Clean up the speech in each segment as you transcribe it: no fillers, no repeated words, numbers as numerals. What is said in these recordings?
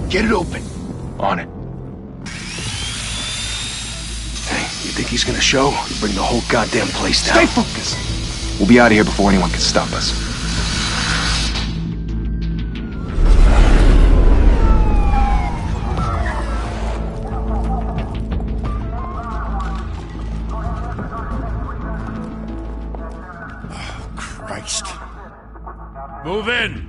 Get it open. On it. Hey, you think he's gonna show? Bring the whole goddamn place down. Stay focused! We'll be out of here before anyone can stop us. Oh, Christ. Move in!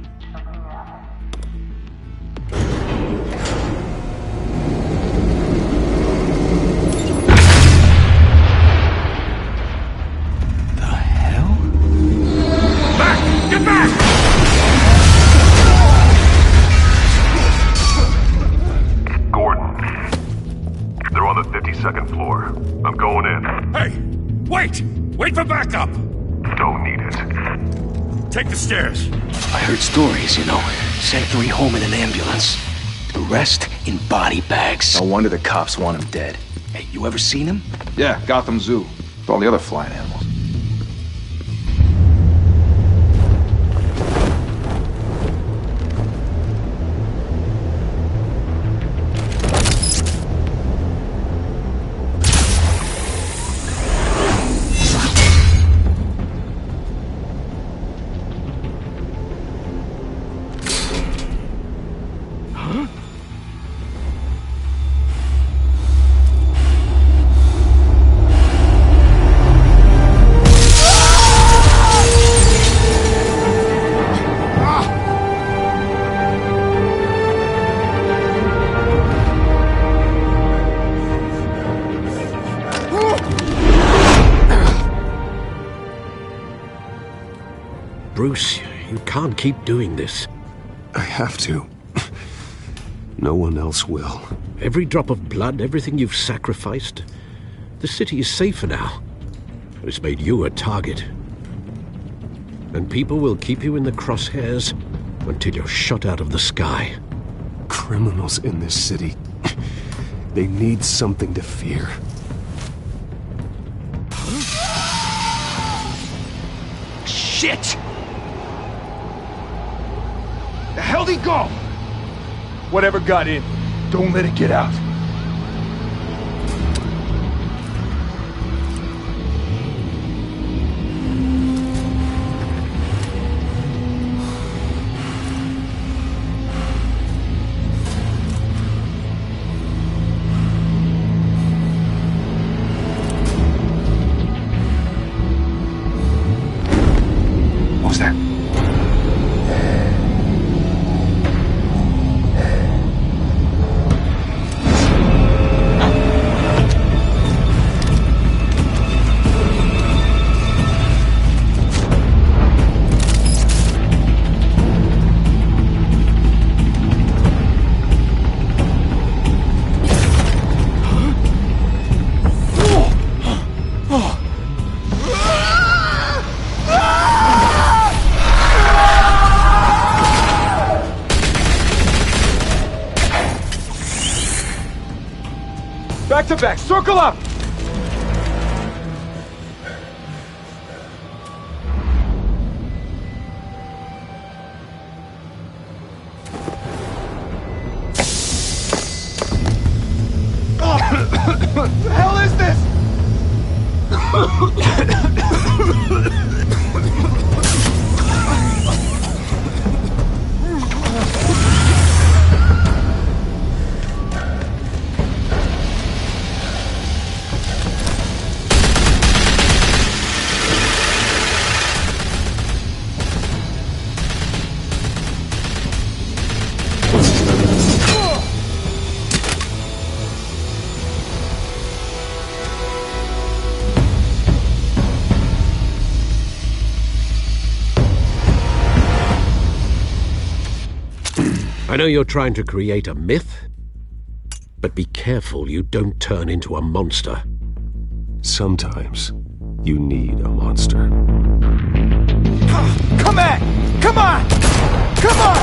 Second floor. I'm going in. Hey! Wait! Wait for backup! Don't need it. Take the stairs. I heard stories, you know. Sent 3 home in an ambulance. The rest in body bags. No wonder the cops want him dead. Hey, you ever seen him? Yeah, Gotham Zoo. With all the other flying animals. Bruce, you can't keep doing this. I have to. No one else will. Every drop of blood, everything you've sacrificed. The city is safer now. It's made you a target. And people will keep you in the crosshairs until you're shot out of the sky. Criminals in this city. They need something to fear. Shit! The hell'd he go? Whatever got in, don't let it get out. What was that? Back to back, circle up! What the hell is this? I know you're trying to create a myth, but be careful you don't turn into a monster. Sometimes you need a monster. Come on! Come on! Come on!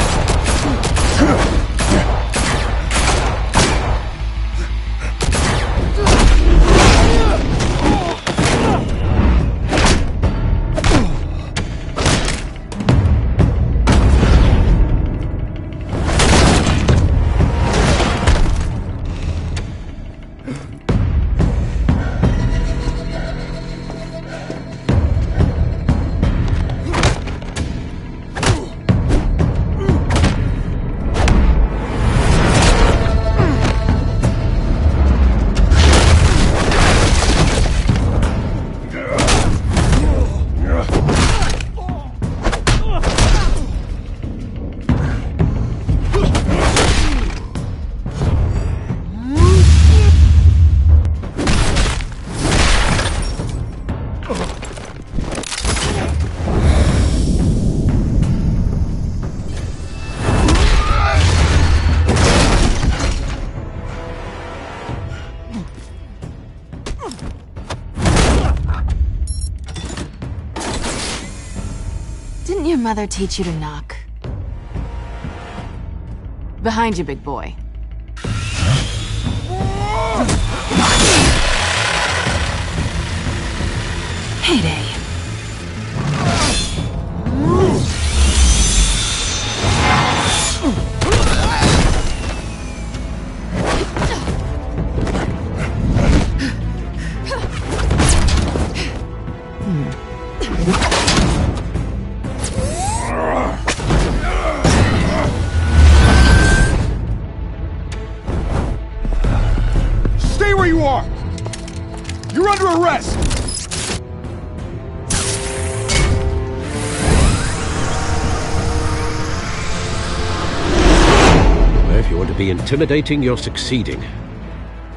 Didn't your mother teach you to knock? Behind you, big boy. Heyday. Stay where you are! You're under arrest! If you want to be intimidating, you're succeeding.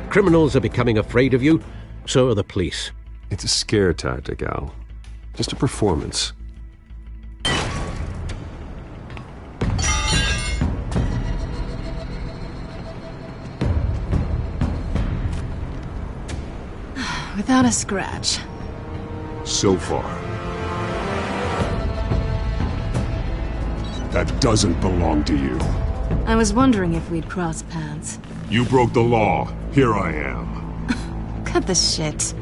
Criminals are becoming afraid of you, so are the police. It's a scare tactic, Al. Just a performance. Without a scratch. So far. That doesn't belong to you. I was wondering if we'd cross paths. You broke the law. Here I am. Cut the shit.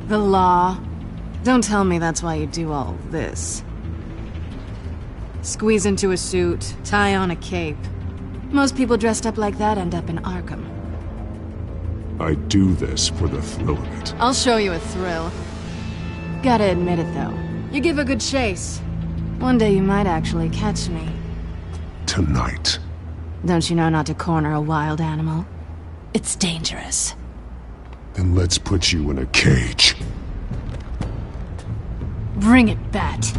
The law. Don't tell me that's why you do all this. Squeeze into a suit, tie on a cape. Most people dressed up like that end up in Arkham. I do this for the thrill of it. I'll show you a thrill. Gotta admit it, though. You give a good chase. One day you might actually catch me. Tonight. Don't you know not to corner a wild animal? It's dangerous. Then let's put you in a cage. Bring it, Bat.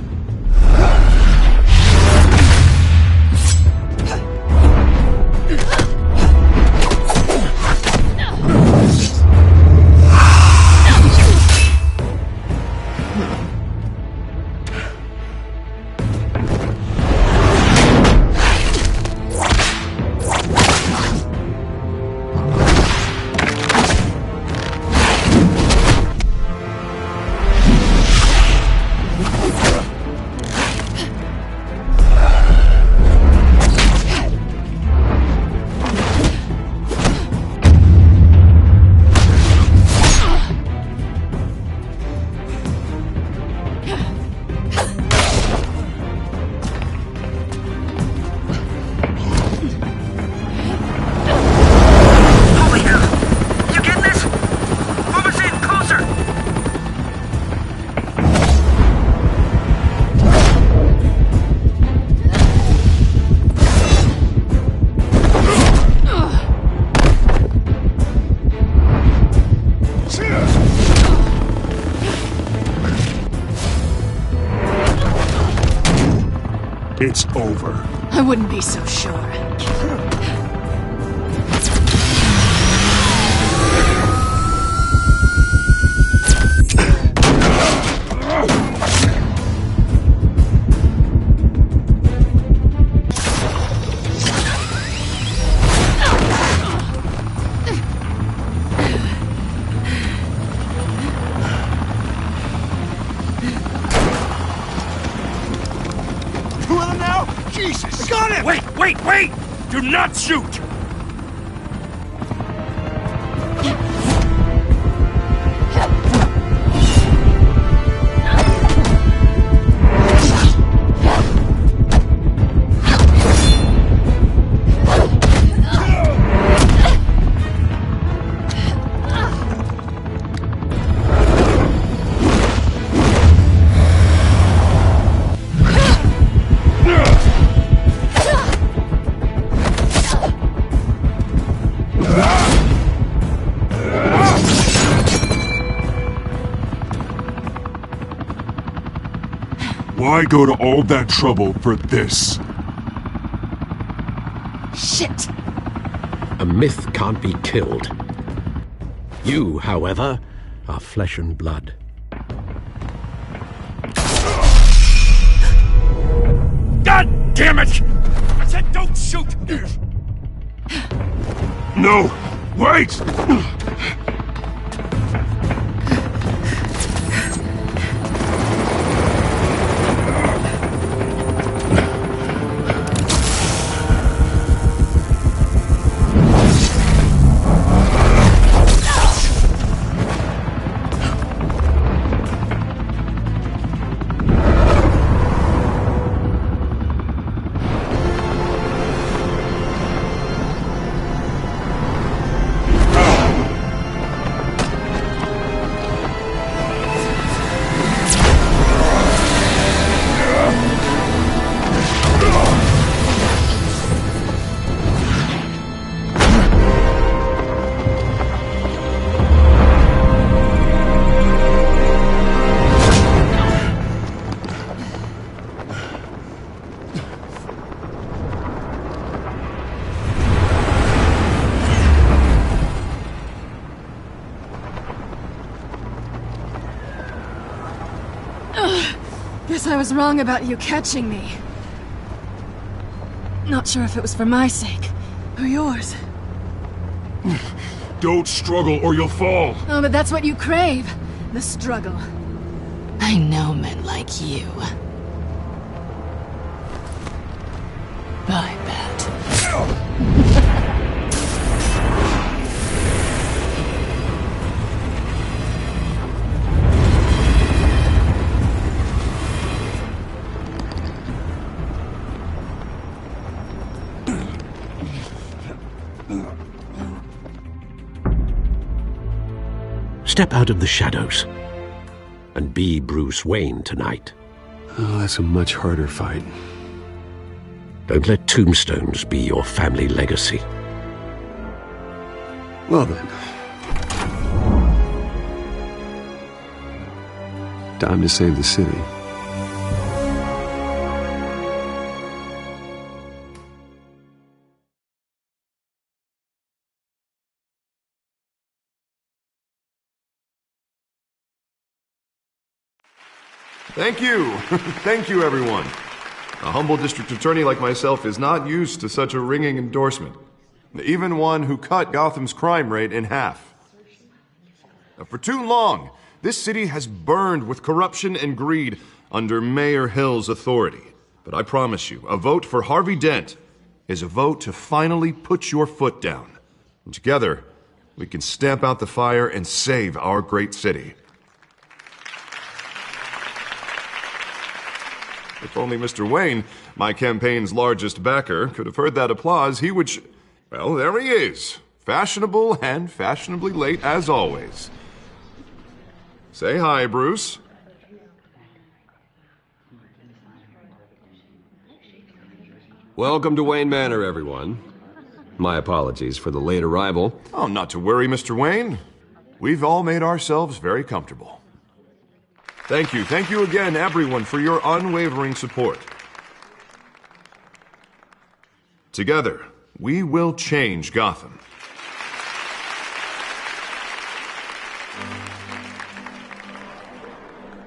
It's over. I wouldn't be so sure. Jesus! Got him! Wait! Do not shoot! Why go to all that trouble for this? Shit! A myth can't be killed. You, however, are flesh and blood. God damn it! I said don't shoot! No! Wait! Guess I was wrong about you catching me. Not sure if it was for my sake, or yours. Don't struggle or you'll fall. Oh, but that's what you crave. The struggle. I know men like you. I bet. Step out of the shadows and be Bruce Wayne tonight. Oh, that's a much harder fight. Don't let tombstones be your family legacy. Well then. Time to save the city. Thank you. Thank you, everyone. A humble district attorney like myself is not used to such a ringing endorsement. Even one who cut Gotham's crime rate in half. For too long, this city has burned with corruption and greed under Mayor Hill's authority. But I promise you, a vote for Harvey Dent is a vote to finally put your foot down. And together, we can stamp out the fire and save our great city. If only Mr. Wayne, my campaign's largest backer, could have heard that applause, he would well, there he is. Fashionable and fashionably late as always. Say hi, Bruce. Welcome to Wayne Manor, everyone. My apologies for the late arrival. Oh, not to worry, Mr. Wayne. We've all made ourselves very comfortable. Thank you again, everyone, for your unwavering support. Together, we will change Gotham.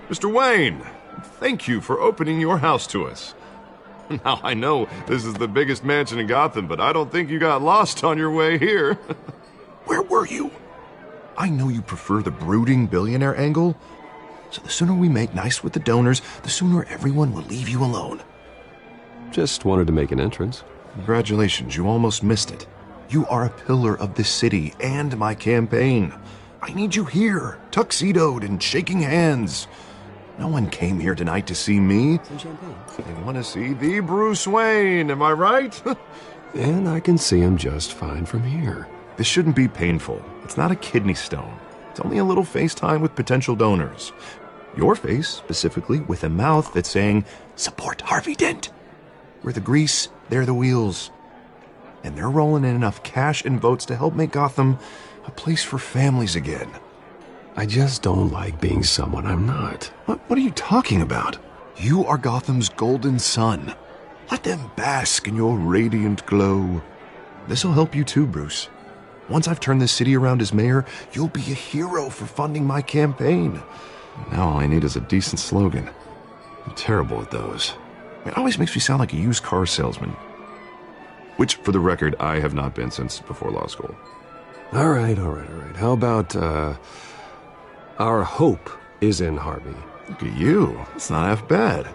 Mr. Wayne, thank you for opening your house to us. Now, I know this is the biggest mansion in Gotham, but I don't think you got lost on your way here. Where were you? I know you prefer the brooding billionaire angle, so the sooner we make nice with the donors, the sooner everyone will leave you alone. Just wanted to make an entrance. Congratulations, you almost missed it. You are a pillar of this city and my campaign. I need you here, tuxedoed and shaking hands. No one came here tonight to see me. Some champagne. They want to see the Bruce Wayne, am I right? And I can see him just fine from here. This shouldn't be painful. It's not a kidney stone. It's only a little FaceTime with potential donors. Your face, specifically, with a mouth that's saying, support Harvey Dent. We're the grease, they're the wheels. And they're rolling in enough cash and votes to help make Gotham a place for families again. I just don't like being someone I'm not. What are you talking about? You are Gotham's golden sun. Let them bask in your radiant glow. This'll help you too, Bruce. Once I've turned this city around as mayor, you'll be a hero for funding my campaign. Now all I need is a decent slogan. I'm terrible at those. It always makes me sound like a used car salesman. Which, for the record, I have not been since before law school. All right. How about, our hope is in Harvey? Look at you. It's not half bad.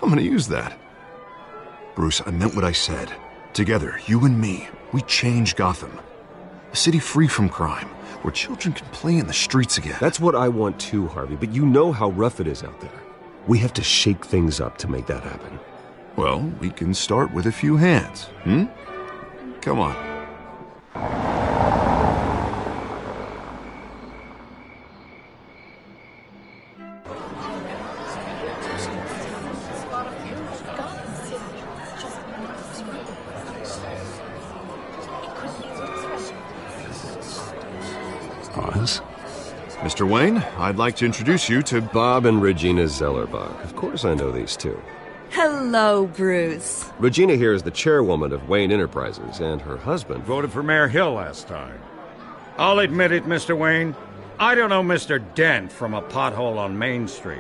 I'm gonna use that. Bruce, I meant what I said. Together, you and me, we change Gotham. A city free from crime, where children can play in the streets again. That's what I want too, Harvey, but you know how rough it is out there. We have to shake things up to make that happen. Well, we can start with a few hands, Come on. Pause. Mr. Wayne, I'd like to introduce you to Bob and Regina Zellerbach. Of course I know these two. Hello, Bruce. Regina here is the chairwoman of Wayne Enterprises, and her husband Voted for Mayor Hill last time. I'll admit it, Mr. Wayne. I don't know Mr. Dent from a pothole on Main Street,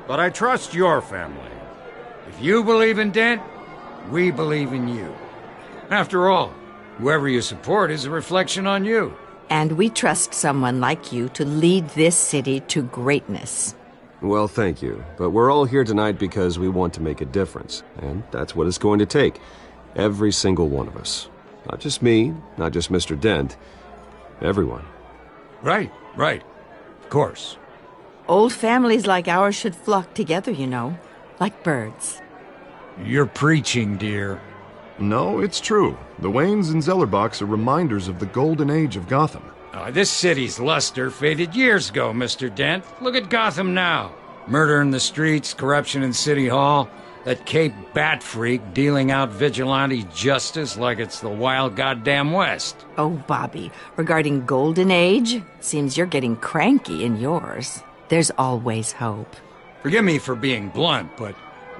but I trust your family. If you believe in Dent, we believe in you. After all, whoever you support is a reflection on you. And we trust someone like you to lead this city to greatness. Well, thank you. But we're all here tonight because we want to make a difference. And that's what it's going to take. Every single one of us. Not just me, not just Mr. Dent. Everyone. Right. Of course. Old families like ours should flock together, you know, like birds. You're preaching, dear. No, it's true. The Waynes and Zellerbachs are reminders of the golden age of Gotham. This city's luster faded years ago, Mr. Dent. Look at Gotham now. Murder in the streets, corruption in City Hall, that Cape Bat freak dealing out vigilante justice like it's the wild goddamn West. Oh, Bobby, regarding Golden Age, seems you're getting cranky in yours. There's always hope. Forgive me for being blunt, but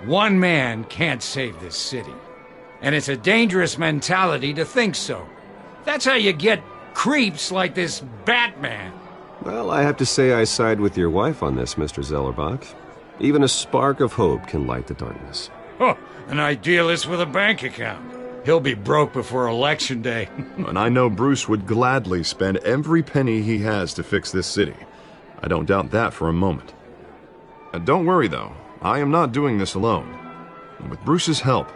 one man can't save this city. And it's a dangerous mentality to think so. That's how you get creeps like this Batman. Well, I have to say I side with your wife on this, Mr. Zellerbach. Even a spark of hope can light the darkness. Oh, an idealist with a bank account. He'll be broke before Election Day. And I know Bruce would gladly spend every penny he has to fix this city. I don't doubt that for a moment. Don't worry, though. I am not doing this alone. And with Bruce's help,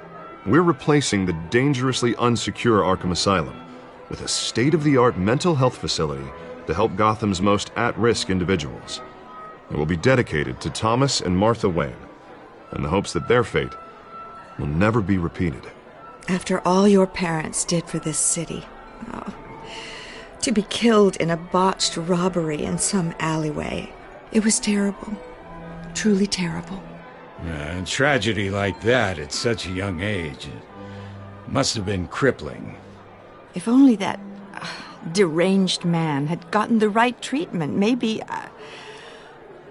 we're replacing the dangerously unsecure Arkham Asylum with a state-of-the-art mental health facility to help Gotham's most at-risk individuals. It will be dedicated to Thomas and Martha Wayne, in the hopes that their fate will never be repeated. After all your parents did for this city, to be killed in a botched robbery in some alleyway, it was terrible. Truly terrible. A tragedy like that at such a young age, it must have been crippling. If only that deranged man had gotten the right treatment, maybe...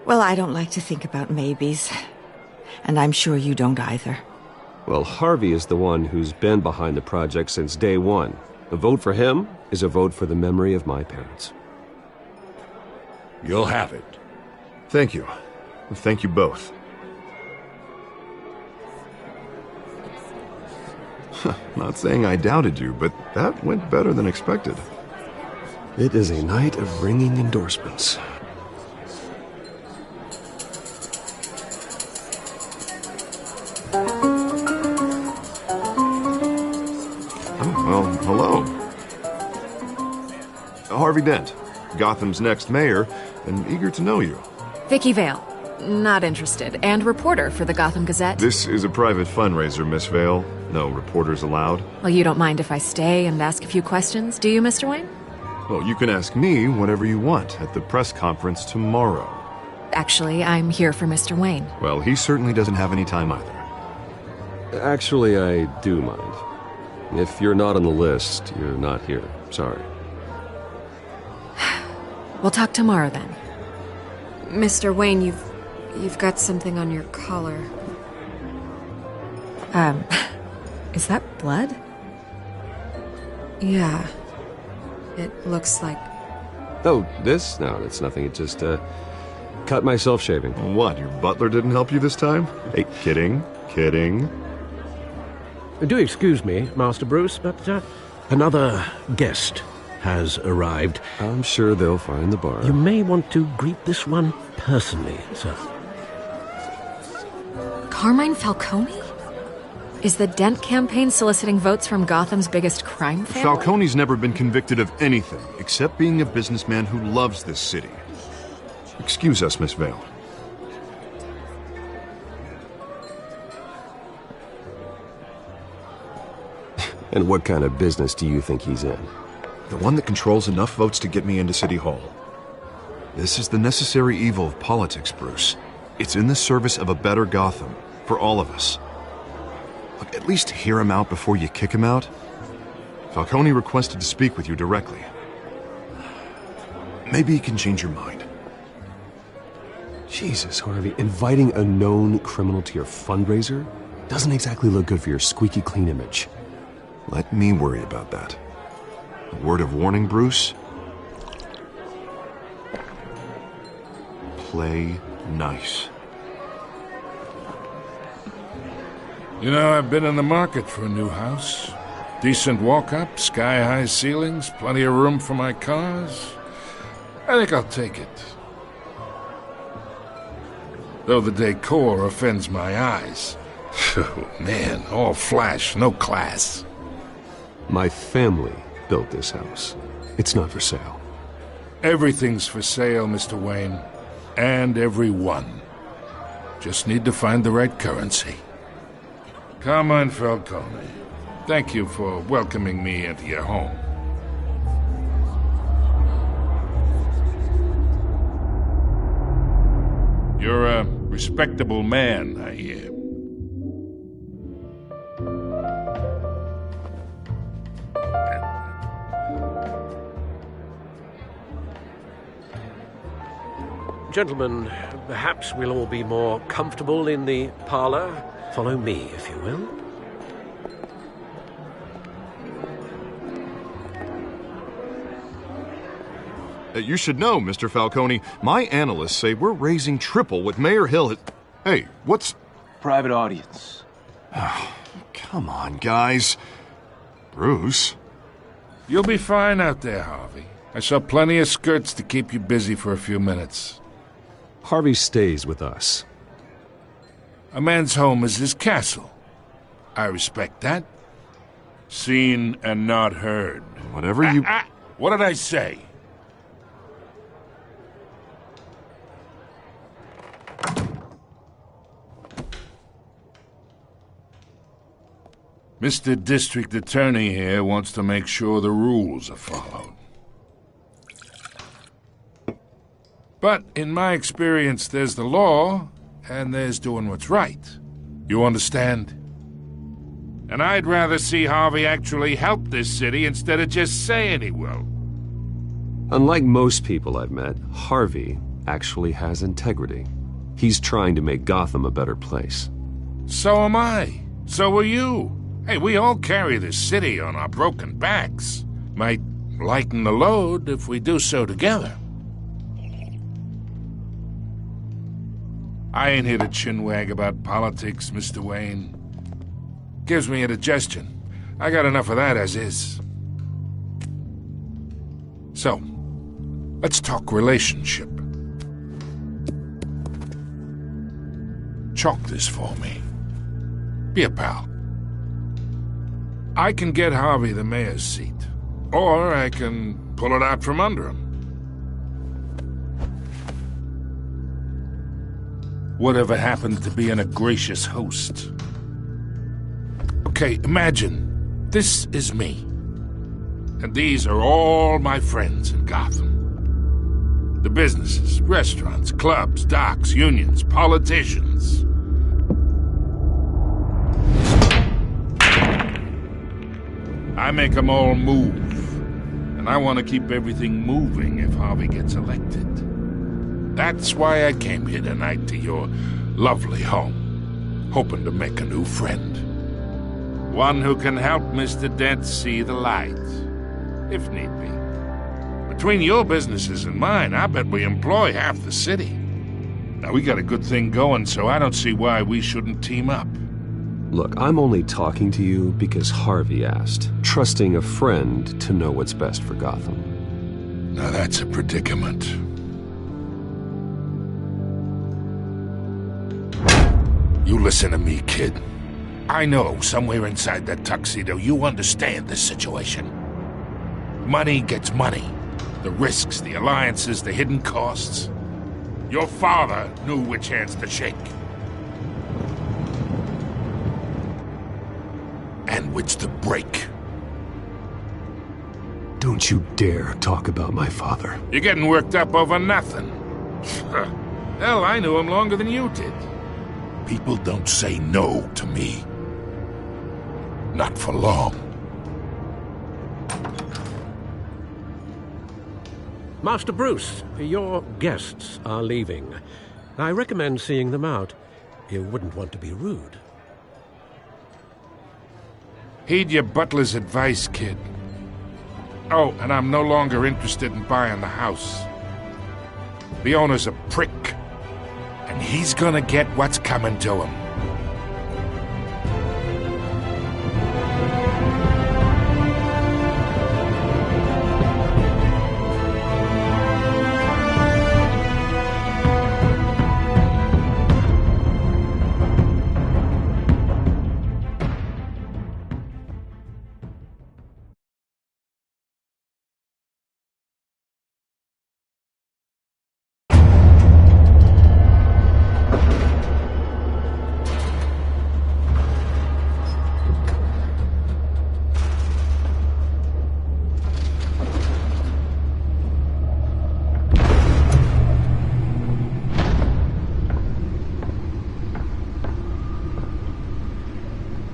Well, I don't like to think about maybes. And I'm sure you don't either. Well, Harvey is the one who's been behind the project since day one. A vote for him is a vote for the memory of my parents. You'll have it. Thank you. Thank you both. Not saying I doubted you, but that went better than expected. It is a night of ringing endorsements. Well, hello. Harvey Dent, Gotham's next mayor, and eager to know you. Vicky Vale. Not interested. And reporter for the Gotham Gazette. This is a private fundraiser, Miss Vale. No reporters allowed. Well, you don't mind if I stay and ask a few questions, do you, Mr. Wayne? Well, you can ask me whatever you want at the press conference tomorrow. Actually, I'm here for Mr. Wayne. Well, he certainly doesn't have any time either. Actually, I do mind. If you're not on the list, you're not here. Sorry. We'll talk tomorrow then. Mr. Wayne, you've got something on your collar. Is that blood? Yeah. It looks like... Oh, this? No, that's nothing. It just, cut myself shaving. What, your butler didn't help you this time? Hey, kidding. Do excuse me, Master Bruce, but another guest has arrived. I'm sure they'll find the bar. You may want to greet this one personally, sir. Carmine Falcone? Is the Dent campaign soliciting votes from Gotham's biggest crime family? Falcone's never been convicted of anything except being a businessman who loves this city. Excuse us, Miss Vale. And what kind of business do you think he's in? The one that controls enough votes to get me into City Hall. This is the necessary evil of politics, Bruce. It's in the service of a better Gotham, for all of us. Look, at least hear him out before you kick him out. Falcone requested to speak with you directly. Maybe he can change your mind. Jesus, Harvey, inviting a known criminal to your fundraiser doesn't exactly look good for your squeaky clean image. Let me worry about that. A word of warning, Bruce. Play nice. You know, I've been in the market for a new house. Decent walk-up, sky-high ceilings, plenty of room for my cars. I think I'll take it. Though the decor offends my eyes. Oh, man, all flash, no class. My family built this house. It's not for sale. Everything's for sale, Mr. Wayne. And everyone. Just need to find the right currency. Carmine Falcone, thank you for welcoming me into your home. You're a respectable man, I hear. Gentlemen, perhaps we'll all be more comfortable in the parlor. Follow me, if you will. You should know, Mr. Falcone, my analysts say we're raising triple what Mayor Hill had... Hey, what's... Private audience. Come on, guys. Bruce? You'll be fine out there, Harvey. I saw plenty of skirts to keep you busy for a few minutes. Harvey stays with us. A man's home is his castle. I respect that. Seen and not heard. Whatever you... What did I say? Mr. District Attorney here wants to make sure the rules are followed. But in my experience, there's the law, and there's doing what's right. You understand? And I'd rather see Harvey actually help this city instead of just saying he will. Unlike most people I've met, Harvey actually has integrity. He's trying to make Gotham a better place. So am I. So are you. Hey, we all carry this city on our broken backs. Might lighten the load if we do so together. I ain't here to chinwag about politics, Mr. Wayne. Gives me indigestion. I got enough of that as is. So, let's talk relationship. Chalk this for me. Be a pal. I can get Harvey the mayor's seat, or I can pull it out from under him. Whatever happened to being a gracious host? Okay, imagine this is me, and these are all my friends in Gotham. The businesses, restaurants, clubs, docks, unions, politicians. I make them all move, and I want to keep everything moving if Harvey gets elected. That's why I came here tonight to your lovely home, hoping to make a new friend. One who can help Mr. Dent see the light, if need be. Between your businesses and mine, I bet we employ half the city. Now, we got a good thing going, so I don't see why we shouldn't team up. Look, I'm only talking to you because Harvey asked, trusting a friend to know what's best for Gotham. Now that's a predicament. You listen to me, kid. I know somewhere inside that tuxedo you understand this situation. Money gets money. The risks, the alliances, the hidden costs. Your father knew which hands to shake. And which to break. Don't you dare talk about my father. You're getting worked up over nothing. Hell, I knew him longer than you did. People don't say no to me. Not for long. Master Bruce, your guests are leaving. I recommend seeing them out. You wouldn't want to be rude. Heed your butler's advice, kid. Oh, and I'm no longer interested in buying the house. The owner's a prick, and he's gonna get what's coming to him.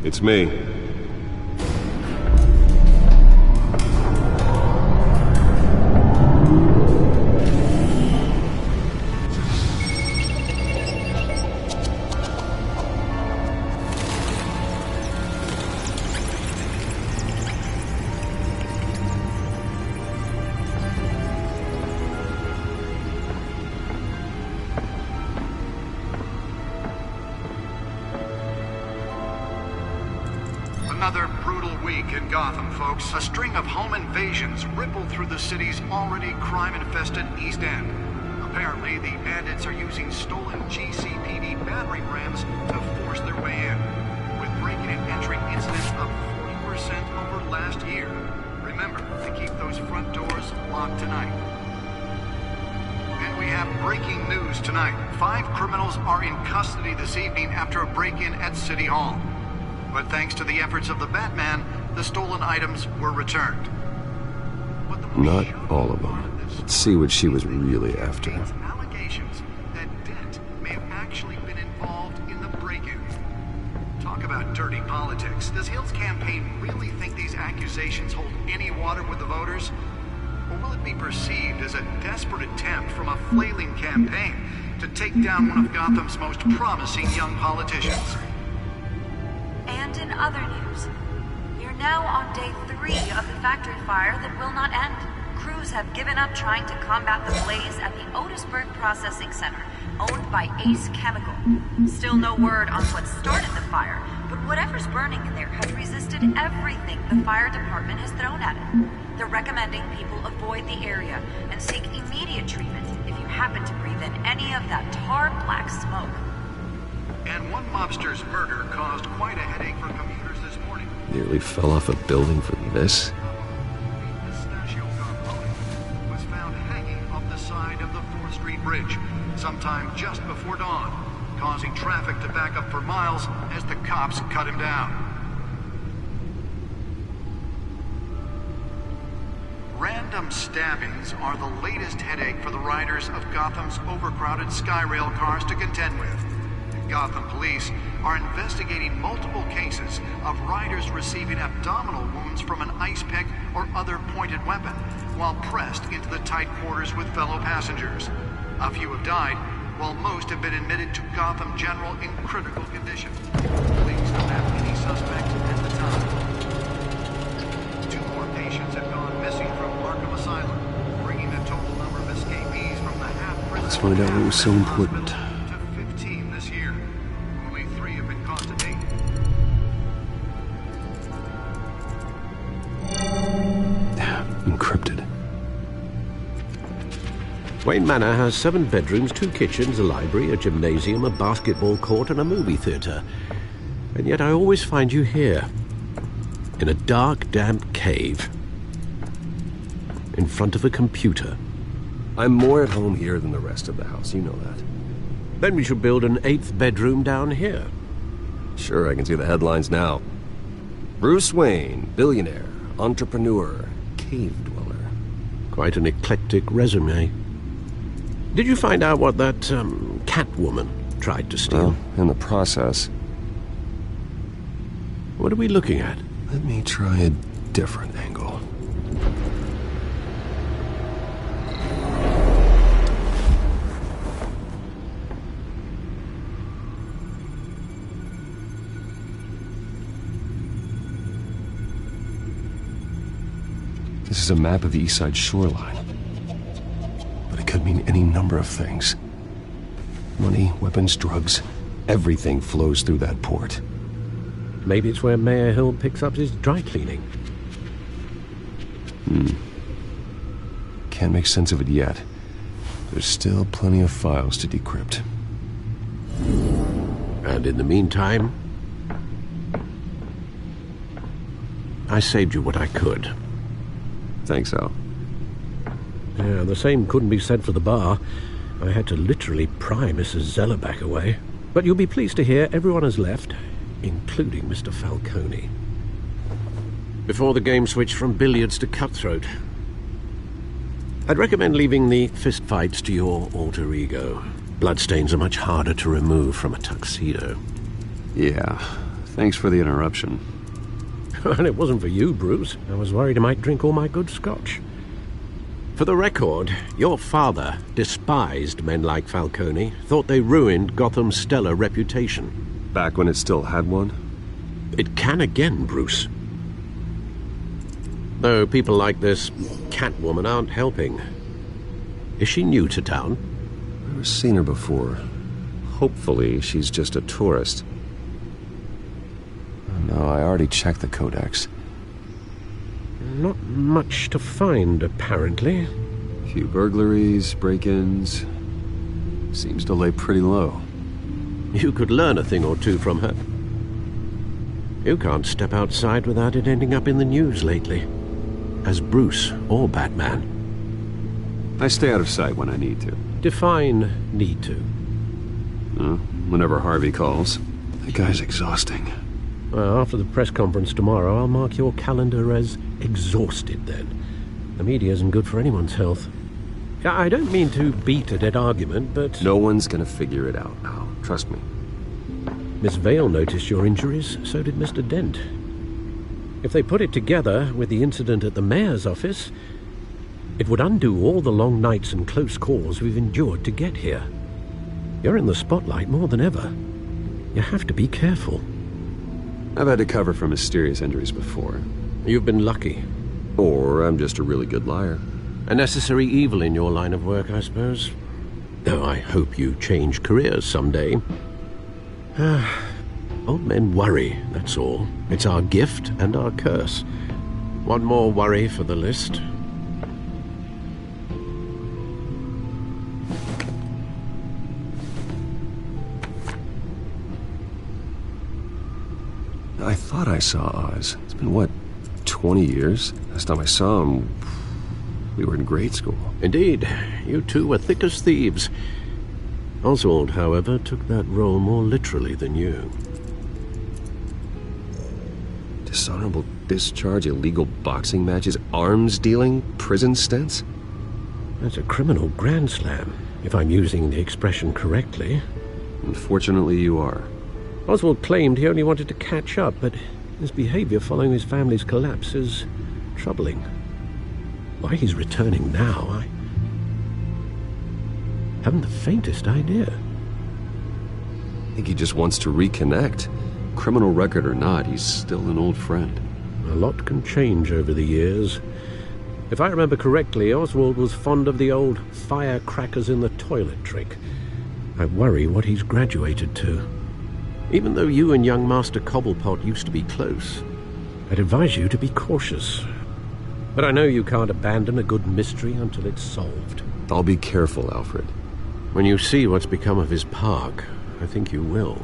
It's me. Another brutal week in Gotham, folks. A string of home invasions rippled through the city's already crime-infested East End. Apparently, the bandits are using stolen GCPD battering rams to force their way in, with breaking and entering incidents up 40% over last year. Remember to keep those front doors locked tonight. And we have breaking news tonight. 5 criminals are in custody this evening after a break-in at City Hall. But thanks to the efforts of the Batman, the stolen items were returned. Not all of them. Let's see what she was really after. Allegations that Dent may have actually been involved in the break-in. Talk about dirty politics. Does Hill's campaign really think these accusations hold any water with the voters? Or will it be perceived as a desperate attempt from a flailing campaign to take down one of Gotham's most promising young politicians? And in other news, you're now on day 3 of the factory fire that will not end. Crews have given up trying to combat the blaze at the Otisburg Processing Center, owned by Ace Chemical. Still no word on what started the fire, but whatever's burning in there has resisted everything the fire department has thrown at it. They're recommending people avoid the area and seek immediate treatment if you happen to breathe in any of that tar black smoke. And one mobster's murder caused quite a headache for commuters this morning. Nearly fell off a building for this. The pistachio component was found hanging off the side of the 4th Street Bridge sometime just before dawn, causing traffic to back up for miles as the cops cut him down. Random stabbings are the latest headache for the riders of Gotham's overcrowded Skyrail cars to contend with. Gotham police are investigating multiple cases of riders receiving abdominal wounds from an ice pick or other pointed weapon while pressed into the tight quarters with fellow passengers. A few have died, while most have been admitted to Gotham General in critical condition. Police don't have any suspects at the time. 2 more patients have gone missing from Arkham Asylum, bringing the total number of escapees from the half-prison. Let's find out what was so important. Encrypted. Wayne Manor has 7 bedrooms, 2 kitchens, a library, a gymnasium, a basketball court, and a movie theatre. And yet I always find you here, in a dark, damp cave, in front of a computer. I'm more at home here than the rest of the house, you know that. Then we should build an 8th bedroom down here. Sure, I can see the headlines now. Bruce Wayne, billionaire, entrepreneur, cave dweller. Quite an eclectic resume. Did you find out what that, Catwoman tried to steal? Well, in the process. What are we looking at? Let me try a different angle. This is a map of the East Side shoreline. But it could mean any number of things. Money, weapons, drugs, everything flows through that port. Maybe it's where Mayor Hill picks up his dry cleaning. Can't make sense of it yet. There's still plenty of files to decrypt. And in the meantime, I saved you what I could. Thanks, Al. Yeah, the same couldn't be said for the bar. I had to literally pry Mrs. Zellerback away. But you'll be pleased to hear everyone has left, including Mr. Falcone. Before the game switched from billiards to cutthroat. I'd recommend leaving the fistfights to your alter ego. Bloodstains are much harder to remove from a tuxedo. Yeah, Thanks for the interruption. Well, it wasn't for you, Bruce. I was worried I might drink all my good scotch. For the record, your father despised men like Falcone, thought they ruined Gotham's stellar reputation. Back when it still had one? It can again, Bruce. Though people like this Catwoman aren't helping. Is she new to town? I've never seen her before. Hopefully, she's just a tourist. No, I already checked the codex. Not much to find, apparently. Few burglaries, break-ins. Seems to lay pretty low. You could learn a thing or two from her. You can't step outside without it ending up in the news lately. As Bruce or Batman. I stay out of sight when I need to. Define need to. Whenever Harvey calls. That guy's exhausting. Well, after the press conference tomorrow, I'll mark your calendar as exhausted then. The media isn't good for anyone's health. I don't mean to beat a dead argument, but... No one's gonna figure it out now. Trust me. Miss Vale noticed your injuries, so did Mr. Dent. If they put it together with the incident at the mayor's office, it would undo all the long nights and close calls we've endured to get here. You're in the spotlight more than ever. You have to be careful. I've had to cover for mysterious injuries before. You've been lucky. Or I'm just a really good liar. A necessary evil in your line of work, I suppose. Though I hope you change careers someday. Old men worry, that's all. It's our gift and our curse. One more worry for the list. I thought I saw Oz. It's been, what, 20 years? Last time I saw him, we were in grade school. Indeed. You two were thick as thieves. Oswald, however, took that role more literally than you. Dishonorable discharge, illegal boxing matches, arms dealing, prison stints? That's a criminal grand slam, if I'm using the expression correctly. Unfortunately, you are. Oswald claimed he only wanted to catch up, but his behavior following his family's collapse is troubling. Why he's returning now, I haven't the faintest idea. I think he just wants to reconnect. Criminal record or not, he's still an old friend. A lot can change over the years. If I remember correctly, Oswald was fond of the old firecrackers in the toilet trick. I worry what he's graduated to. Even though you and young Master Cobblepot used to be close, I'd advise you to be cautious. But I know you can't abandon a good mystery until it's solved. I'll be careful, Alfred. When you see what's become of his park, I think you will.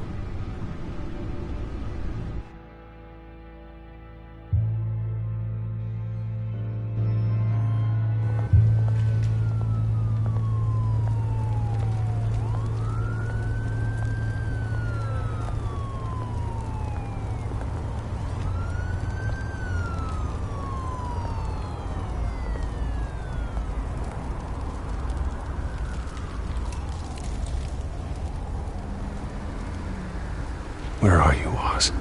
Where are you, Oz?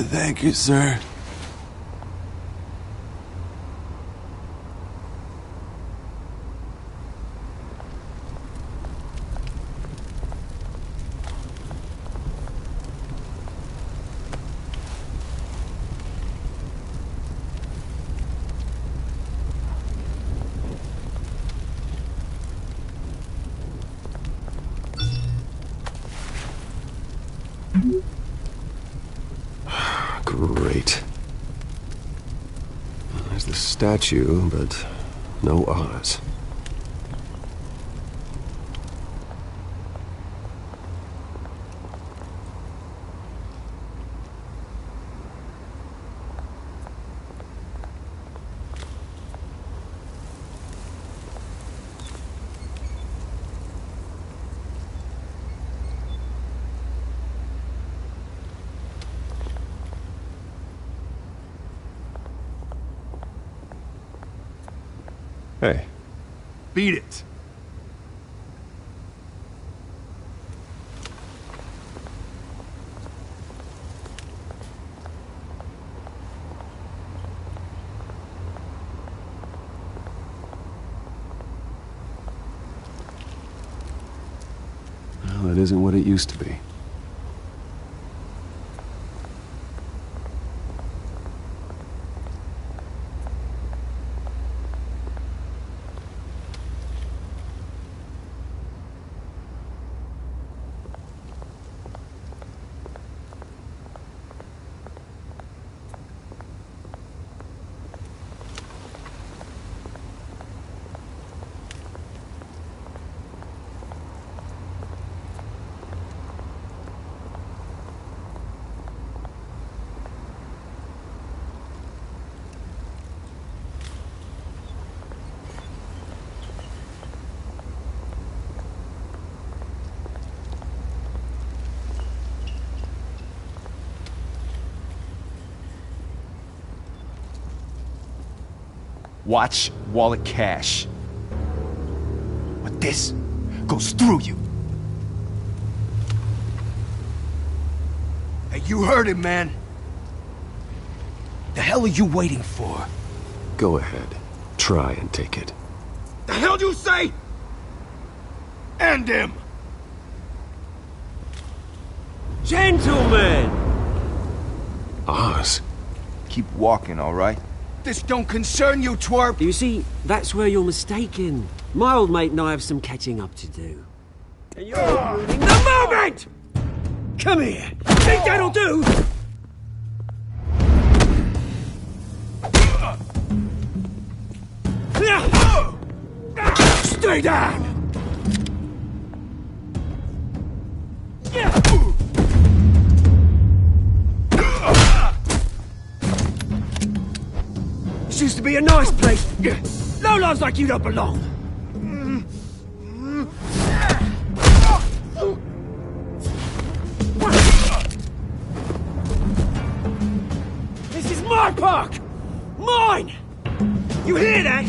Thank you, sir. There's the statue, but no Oz. Hey. Beat it. Well, it isn't what it used to be. Watch wallet cash. But this goes through you. Hey, you heard it, man. The hell are you waiting for? Go ahead. Try and take it. The hell do you say? End him! Gentlemen! Oz. Keep walking, all right? This don't concern you, twerp! You see, that's where you're mistaken. My old mate and I have some catching up to do. And you're ruining the moment! Come here! Think that'll do? Stay down! This used to be a nice place. Lowlifes like you don't belong. This is my park! Mine! You hear that?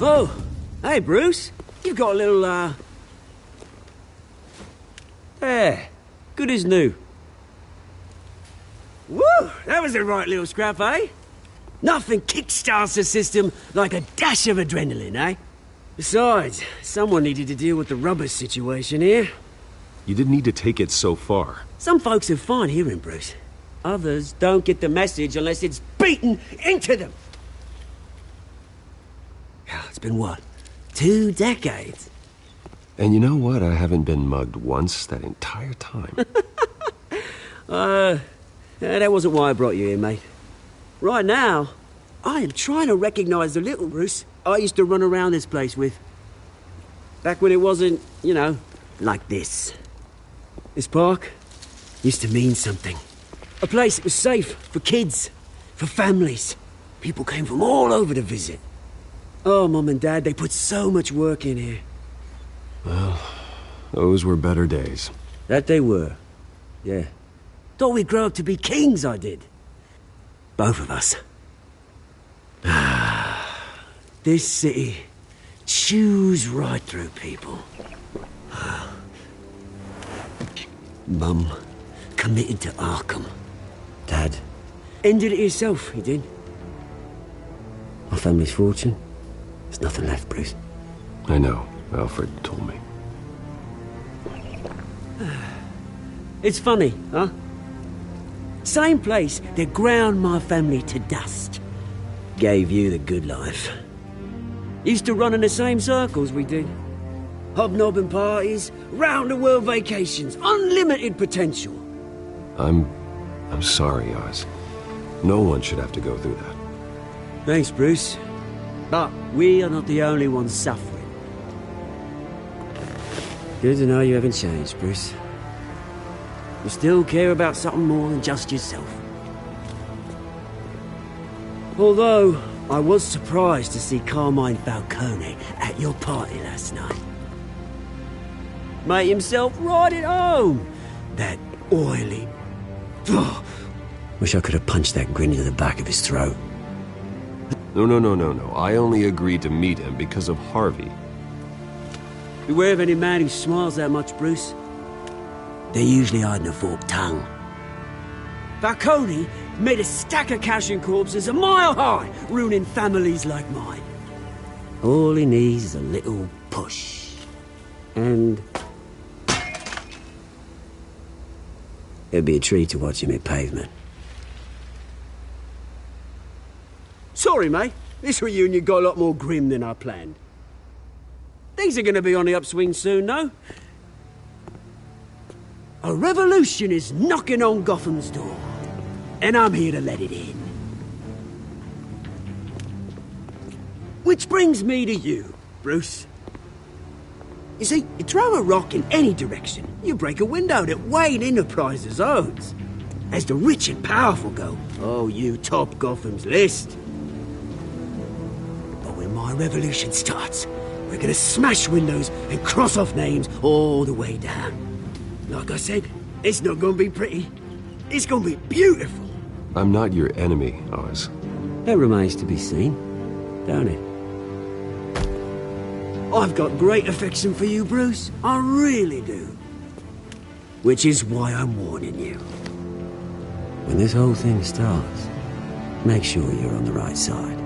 Oh, hey Bruce. You've got a little, There. Good as new. Woo! That was a right little scrap, eh? Nothing kickstarts the system like a dash of adrenaline, eh? Besides, someone needed to deal with the rubber situation here. You didn't need to take it so far. Some folks are fine hearing, Bruce. Others don't get the message unless it's beaten into them. It's been what? 2 decades? And you know what? I haven't been mugged once that entire time. That wasn't why I brought you here, mate. Right now, I am trying to recognize the little Bruce I used to run around this place with. Back when it wasn't, you know, like this. This park used to mean something. A place that was safe for kids, for families. People came from all over to visit. Oh, Mum and Dad, they put so much work in here. Well, those were better days. That they were, yeah. Thought we'd grow up to be kings, I did. Both of us. This city chews right through people. Mum committed to Arkham. Dad ended it himself, he did. My family's fortune. There's nothing left, Bruce. I know. Alfred told me. It's funny, huh? Same place that ground my family to dust. Gave you the good life. Used to run in the same circles we did. Hobnobbing parties, round-the-world vacations, unlimited potential. I'm I'm sorry, Oz. No one should have to go through that. Thanks, Bruce. But we are not the only ones suffering. Good to know you haven't changed, Bruce. You still care about something more than just yourself. Although, I was surprised to see Carmine Falcone at your party last night. Made himself right at home. That oily... Ugh. Wish I could have punched that grin into the back of his throat. No. I only agreed to meet him because of Harvey. Beware of any man who smiles that much, Bruce. They're usually hiding a forked tongue. Falcone made a stack of cashing corpses a mile high, ruining families like mine. All he needs is a little push. And... it'd be a treat to watch him hit pavement. Sorry, mate. This reunion got a lot more grim than I planned. Things are going to be on the upswing soon, though. A revolution is knocking on Gotham's door, and I'm here to let it in. Which brings me to you, Bruce. You see, you throw a rock in any direction, you break a window that Wayne Enterprises owns. As the rich and powerful go, oh, you top Gotham's list. But when my revolution starts, we're gonna smash windows and cross off names all the way down. Like I said, it's not gonna be pretty. It's gonna be beautiful. I'm not your enemy, Oz. That remains to be seen, don't it? I've got great affection for you, Bruce. I really do. Which is why I'm warning you. When this whole thing starts, make sure you're on the right side.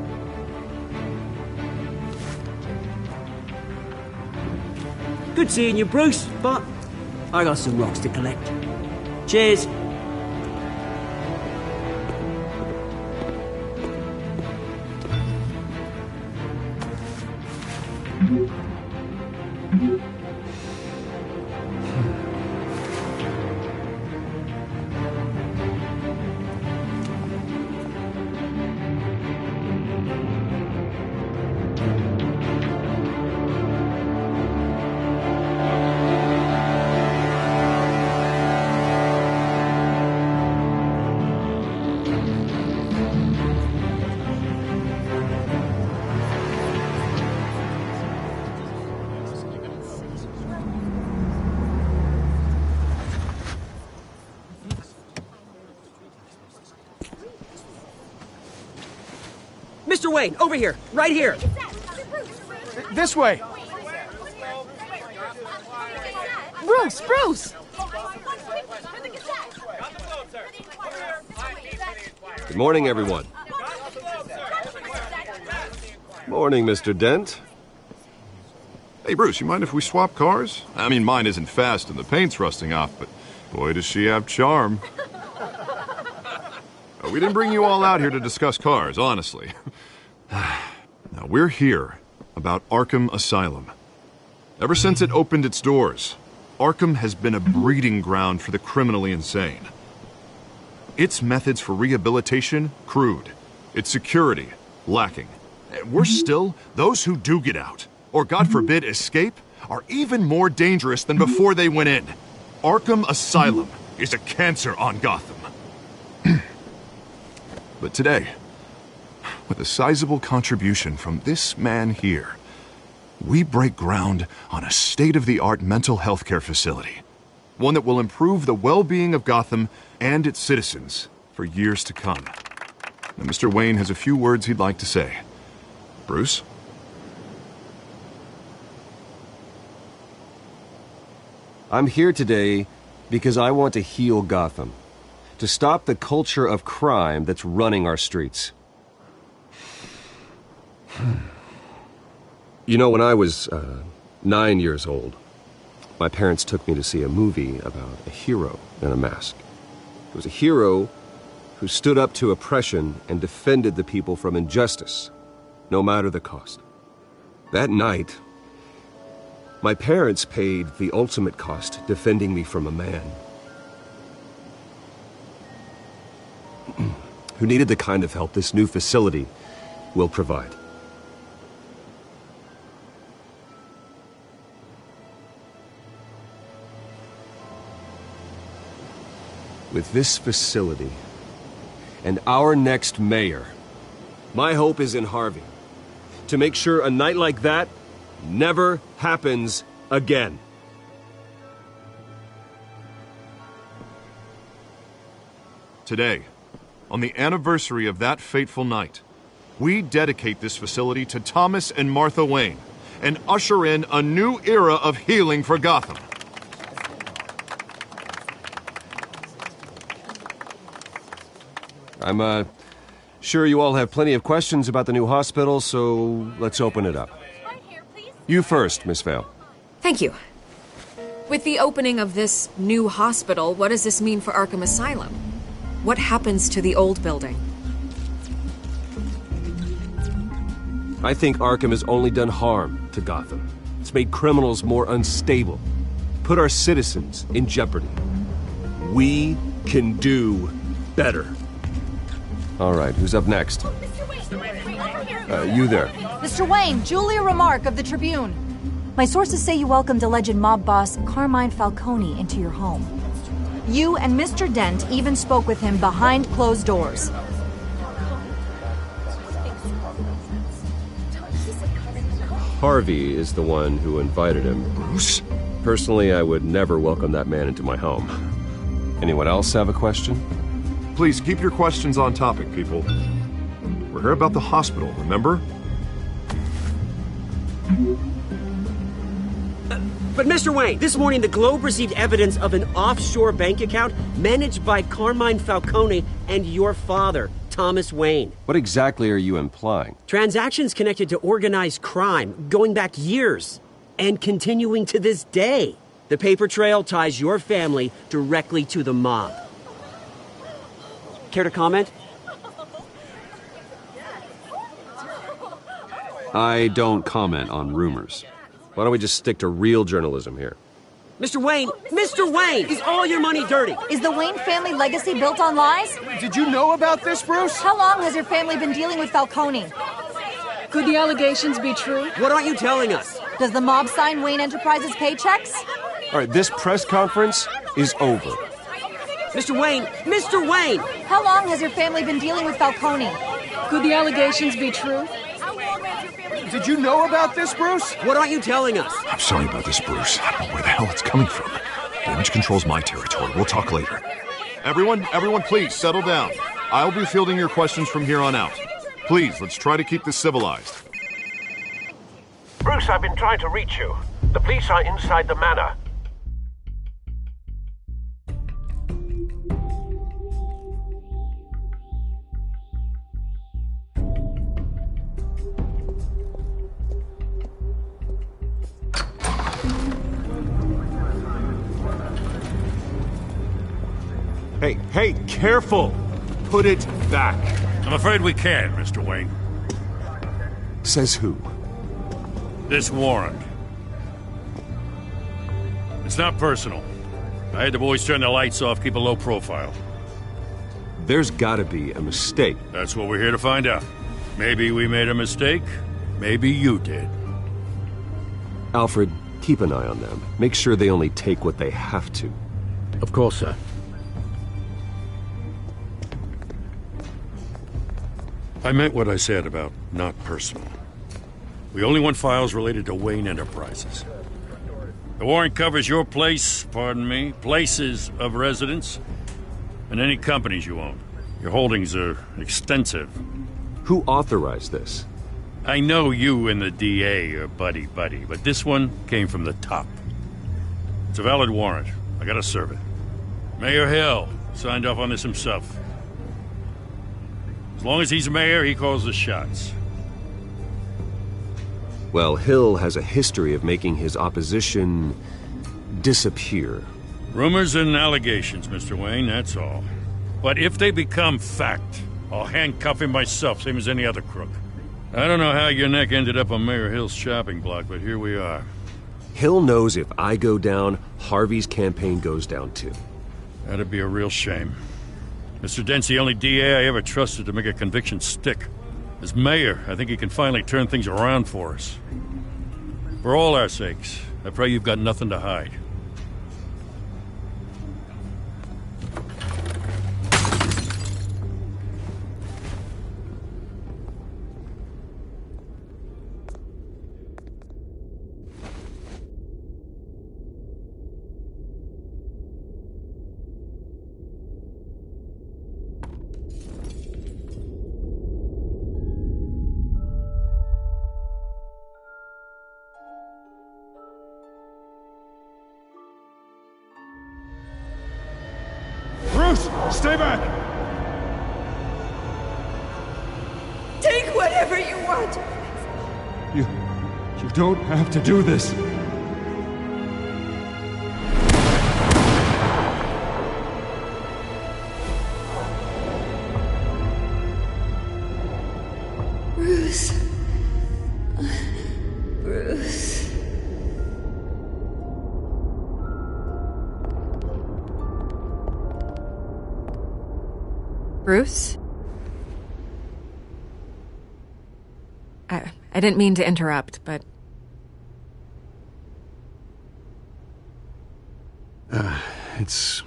Good seeing you, Bruce, but I got some rocks to collect. Cheers. Mr. Wayne, over here. Right here. This way. Bruce! Good morning, everyone. Morning, Mr. Dent. Hey, Bruce, you mind if we swap cars? I mean, mine isn't fast and the paint's rusting off, but boy, does she have charm. We didn't bring you all out here to discuss cars, honestly. Now, we're here about Arkham Asylum. Ever since it opened its doors, Arkham has been a breeding ground for the criminally insane. Its methods for rehabilitation, crude. Its security, lacking. Worse still, those who do get out, or God forbid escape, are even more dangerous than before they went in. Arkham Asylum is a cancer on Gotham. But today, with a sizable contribution from this man here, we break ground on a state-of-the-art mental health care facility. One that will improve the well-being of Gotham and its citizens for years to come. Now, Mr. Wayne has a few words he'd like to say. Bruce? I'm here today because I want to heal Gotham. To stop the culture of crime that's running our streets. You know, when I was 9 years old, my parents took me to see a movie about a hero in a mask. It was a hero who stood up to oppression and defended the people from injustice, no matter the cost. That night, my parents paid the ultimate cost defending me from a man. who needed the kind of help this new facility will provide. With this facility and our next mayor, my hope is in Harvey. To make sure a night like that never happens again. Today, on the anniversary of that fateful night, we dedicate this facility to Thomas and Martha Wayne and usher in a new era of healing for Gotham. I'm sure you all have plenty of questions about the new hospital, so let's open it up. You first, Miss Vale. Thank you. With the opening of this new hospital, what does this mean for Arkham Asylum? What happens to the old building? I think Arkham has only done harm to Gotham. It's made criminals more unstable, put our citizens in jeopardy. We can do better. All right, who's up next? You there. Mr. Wayne, Julia Remark of the Tribune. My sources say you welcomed alleged mob boss Carmine Falcone into your home. You and Mr. Dent even spoke with him behind closed doors. Harvey is the one who invited him. Bruce? Personally, I would never welcome that man into my home. Anyone else have a question? Please keep your questions on topic, people. We're here about the hospital, remember? But Mr. Wayne, this morning the Globe received evidence of an offshore bank account managed by Carmine Falcone and your father, Thomas Wayne. What exactly are you implying? Transactions connected to organized crime going back years and continuing to this day. The paper trail ties your family directly to the mob. Care to comment? I don't comment on rumors. Why don't we just stick to real journalism here? Mr. Wayne! Mr. Wayne! Is all your money dirty? Is the Wayne family legacy built on lies? Did you know about this, Bruce? How long has your family been dealing with Falcone? Could the allegations be true? What aren't you telling us? Does the mob sign Wayne Enterprises paychecks? All right, this press conference is over. Mr. Wayne! Mr. Wayne! How long has your family been dealing with Falcone? Could the allegations be true? Did you know about this, Bruce? What aren't you telling us? I'm sorry about this, Bruce. I don't know where the hell it's coming from. Damage control's my territory. We'll talk later. Everyone, please, settle down. I'll be fielding your questions from here on out. Please, let's try to keep this civilized. Bruce, I've been trying to reach you. The police are inside the manor. Hey, careful! Put it back. I'm afraid we can't, Mr. Wayne. Says who? This warrant. It's not personal. I had the boys turn the lights off, keep a low profile. There's gotta be a mistake. That's what we're here to find out. Maybe we made a mistake. Maybe you did. Alfred, keep an eye on them. Make sure they only take what they have to. Of course, sir. I meant what I said about not personal. We only want files related to Wayne Enterprises. The warrant covers your place, pardon me, places of residence, and any companies you own. Your holdings are extensive. Who authorized this? I know you and the DA are buddy-buddy, but this one came from the top. It's a valid warrant. I gotta serve it. Mayor Hill signed off on this himself. As long as he's mayor, he calls the shots. Well, Hill has a history of making his opposition disappear. Rumors and allegations, Mr. Wayne, that's all. But if they become fact, I'll handcuff him myself, same as any other crook. I don't know how your neck ended up on Mayor Hill's shopping block, but here we are. Hill knows if I go down, Harvey's campaign goes down too. That'd be a real shame. Mr. Dent's the only DA I ever trusted to make a conviction stick. As mayor, I think he can finally turn things around for us. For all our sakes, I pray you've got nothing to hide. Stay back! Take whatever you want! You don't have to do this. Bruce. Bruce. Bruce? I didn't mean to interrupt, but... It's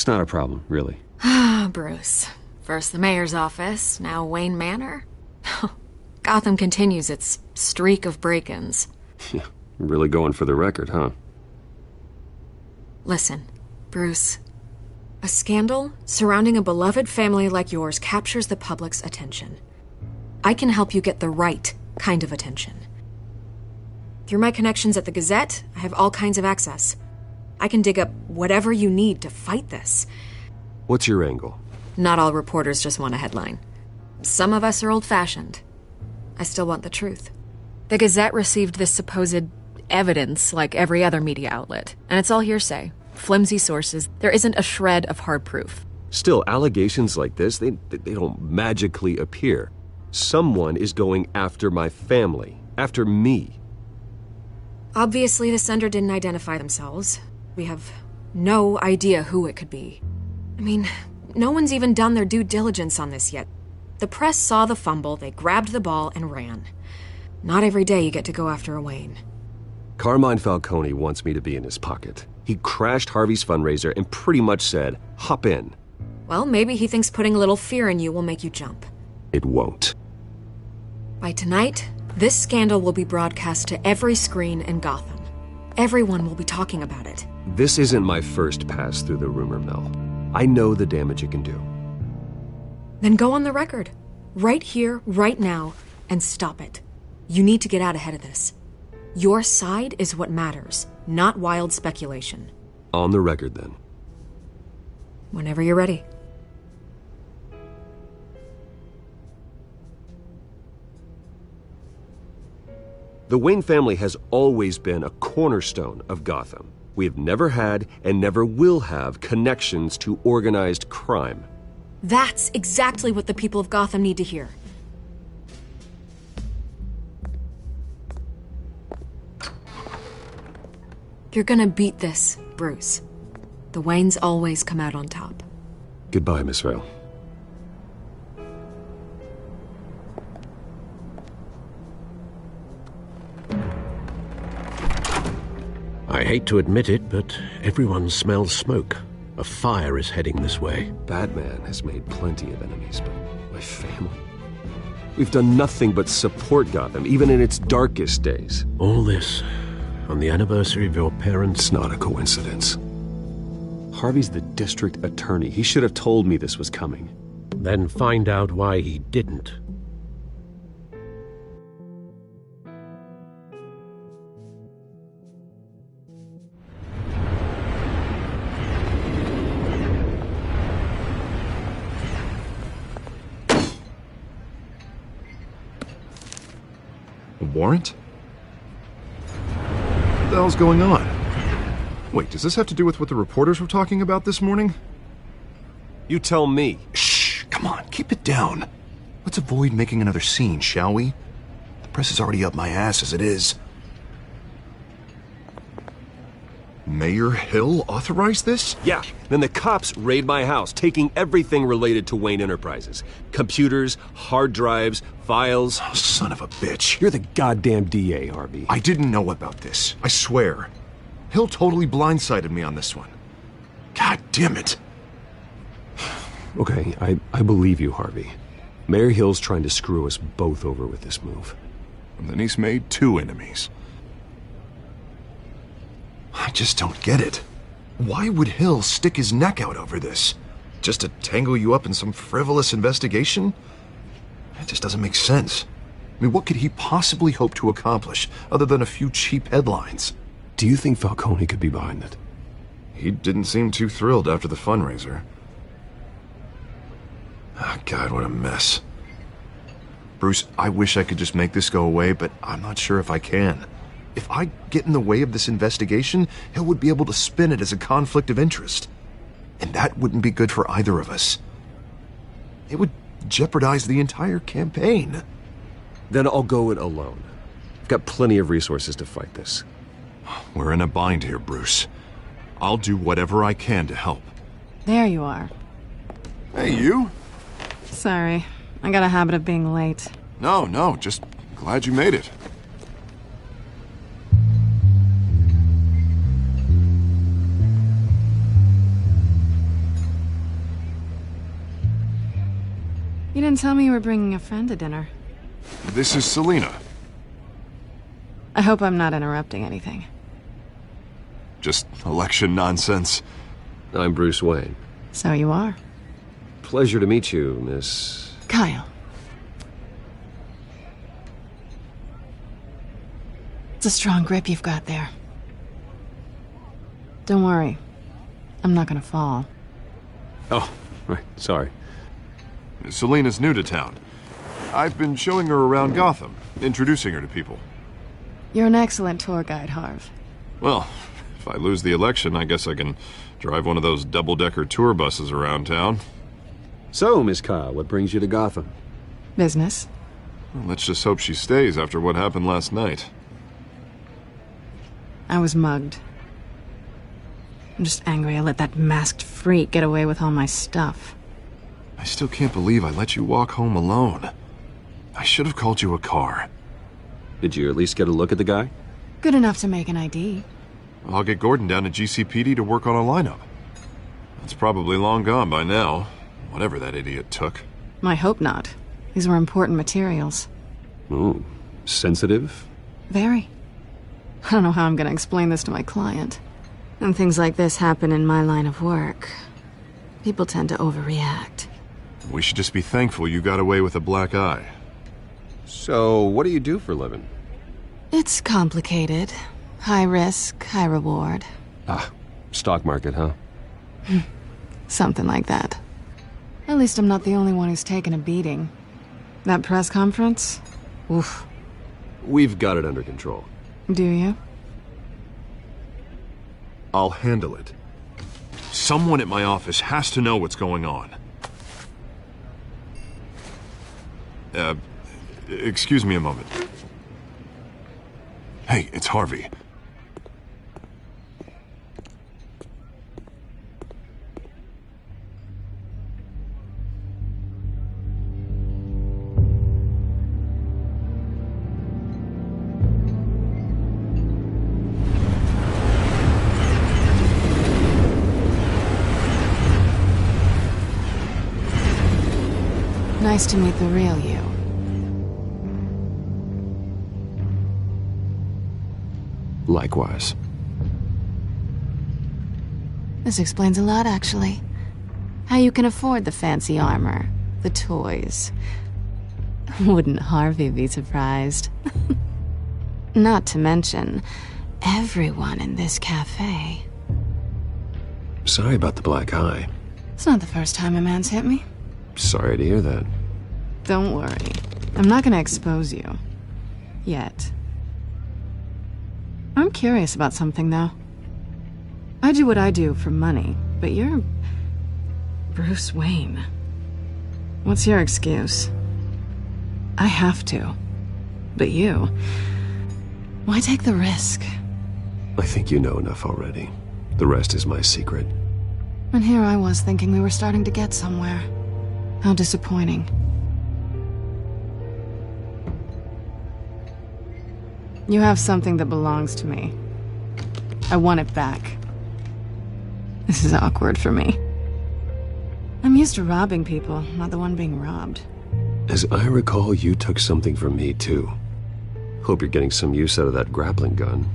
not a problem, really. Ah, Bruce. First the mayor's office, now Wayne Manor. Gotham continues its streak of break-ins. Yeah, really going for the record, huh? Listen, Bruce. A scandal surrounding a beloved family like yours captures the public's attention. I can help you get the right kind of attention. Through my connections at the Gazette, I have all kinds of access. I can dig up whatever you need to fight this. What's your angle? Not all reporters just want a headline. Some of us are old-fashioned. I still want the truth. The Gazette received this supposed evidence like every other media outlet, and it's all hearsay. Flimsy sources. There isn't a shred of hard proof. Still, allegations like this, they don't magically appear. Someone is going after my family, after me. Obviously, the sender didn't identify themselves. We have no idea who it could be. I mean, no one's even done their due diligence on this yet. The press saw the fumble, they grabbed the ball and ran. Not every day you get to go after a Wayne. Carmine Falcone wants me to be in his pocket. He crashed Harvey's fundraiser and pretty much said, hop in. Well, maybe he thinks putting a little fear in you will make you jump. It won't. By tonight, this scandal will be broadcast to every screen in Gotham. Everyone will be talking about it. This isn't my first pass through the rumor mill. I know the damage it can do. Then go on the record. Right here, right now, and stop it. You need to get out ahead of this. Your side is what matters, not wild speculation. On the record, then. Whenever you're ready. The Wayne family has always been a cornerstone of Gotham. We have never had and never will have connections to organized crime. That's exactly what the people of Gotham need to hear. You're gonna beat this, Bruce. The Waynes always come out on top. Goodbye, Miss Vale. I hate to admit it, but everyone smells smoke. A fire is heading this way. Batman has made plenty of enemies, but my family... We've done nothing but support Gotham, even in its darkest days. All this on the anniversary of your parents'... It's not a coincidence. Harvey's the district attorney. He should have told me this was coming. Then find out why he didn't. A warrant? What the hell's going on? Wait, does this have to do with what the reporters were talking about this morning? You tell me. Shh, come on, keep it down. Let's avoid making another scene, shall we? The press is already up my ass as it is. Mayor Hill authorized this? Yeah, then the cops raid my house, taking everything related to Wayne Enterprises. Computers, hard drives, files. Oh, son of a bitch. You're the goddamn DA, Harvey. I didn't know about this. I swear. Hill totally blindsided me on this one. God damn it. Okay, I believe you, Harvey. Mayor Hill's trying to screw us both over with this move. And then he's made 2 enemies. I just don't get it. Why would Hill stick his neck out over this? Just to tangle you up in some frivolous investigation? It just doesn't make sense. I mean, what could he possibly hope to accomplish other than a few cheap headlines? Do you think Falcone could be behind it? He didn't seem too thrilled after the fundraiser. Oh, God, what a mess. Bruce, I wish I could just make this go away, but I'm not sure if I can. If I get in the way of this investigation, Hill would be able to spin it as a conflict of interest. And that wouldn't be good for either of us. It would jeopardize the entire campaign. Then I'll go it alone. I've got plenty of resources to fight this. We're in a bind here, Bruce. I'll do whatever I can to help. There you are. Hey, you? Sorry. I got a habit of being late. No, just glad you made it. You didn't tell me you were bringing a friend to dinner. This is Selina. I hope I'm not interrupting anything. Just election nonsense. I'm Bruce Wayne. So you are. Pleasure to meet you, Miss... Kyle. It's a strong grip you've got there. Don't worry. I'm not gonna fall. Oh, right. Sorry. Selina's new to town. I've been showing her around Gotham, introducing her to people. You're an excellent tour guide, Harv. Well, if I lose the election, I guess I can drive one of those double-decker tour buses around town. So, Miss Kyle, what brings you to Gotham? Business. Well, let's just hope she stays after what happened last night. I was mugged. I'm just angry I let that masked freak get away with all my stuff. I still can't believe I let you walk home alone. I should have called you a car. Did you at least get a look at the guy? Good enough to make an ID. I'll get Gordon down to GCPD to work on a lineup. It's probably long gone by now, whatever that idiot took. I hope not. These were important materials. Ooh, sensitive? Very. I don't know how I'm gonna explain this to my client. When things like this happen in my line of work, people tend to overreact. We should just be thankful you got away with a black eye. So, what do you do for a living? It's complicated. High risk, high reward. Ah, stock market, huh? Something like that. At least I'm not the only one who's taken a beating. That press conference? Oof. We've got it under control. Do you? I'll handle it. Someone at my office has to know what's going on. Excuse me a moment. Hey, it's Harvey. Nice to meet the real you. Likewise. This explains a lot, actually. How you can afford the fancy armor, the toys. Wouldn't Harvey be surprised? Not to mention, everyone in this cafe. Sorry about the black eye. It's not the first time a man's hit me. Sorry to hear that. Don't worry. I'm not gonna expose you. Yet. I'm curious about something, though. I do what I do for money, but you're... Bruce Wayne. What's your excuse? I have to. But you... Why take the risk? I think you know enough already. The rest is my secret. And here I was thinking we were starting to get somewhere. How disappointing. You have something that belongs to me. I want it back. This is awkward for me. I'm used to robbing people, not the one being robbed. As I recall, you took something from me, too. Hope you're getting some use out of that grappling gun.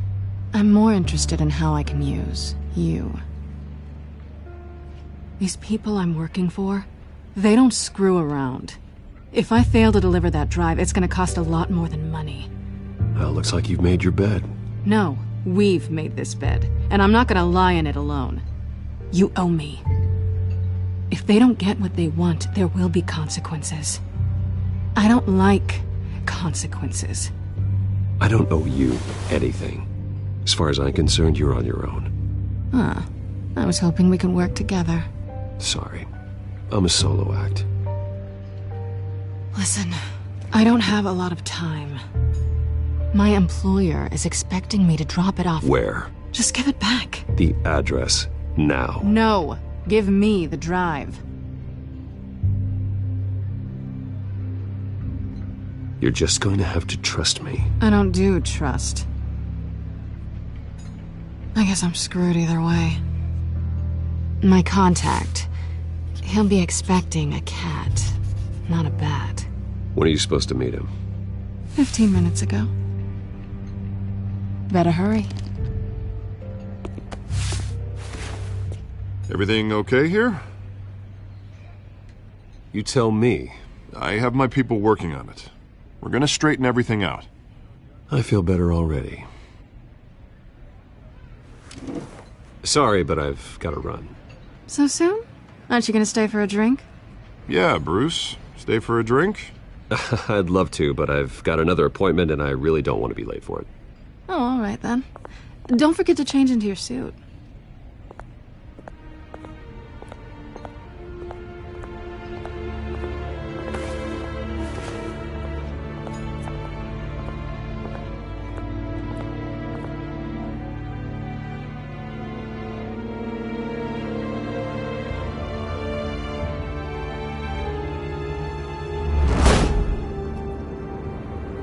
I'm more interested in how I can use you. These people I'm working for, they don't screw around. If I fail to deliver that drive, it's gonna cost a lot more than money. Well, looks like you've made your bed. No, we've made this bed, and I'm not gonna lie in it alone. You owe me. If they don't get what they want, there will be consequences. I don't like consequences. I don't owe you anything. As far as I'm concerned, you're on your own. Huh. I was hoping we could work together. Sorry. I'm a solo act. Listen, I don't have a lot of time. My employer is expecting me to drop it off. Where? Just give it back. The address, now. No. Give me the drive. You're just going to have to trust me. I don't do trust. I guess I'm screwed either way. My contact, he'll be expecting a cat, not a bat. When are you supposed to meet him? 15 minutes ago. Better hurry. Everything okay here? You tell me. I have my people working on it. We're gonna straighten everything out. I feel better already. Sorry, but I've got to run. So soon? Aren't you gonna stay for a drink? Yeah, Bruce. Stay for a drink? I'd love to, but I've got another appointment and I really don't want to be late for it. Oh, all right then. Don't forget to change into your suit.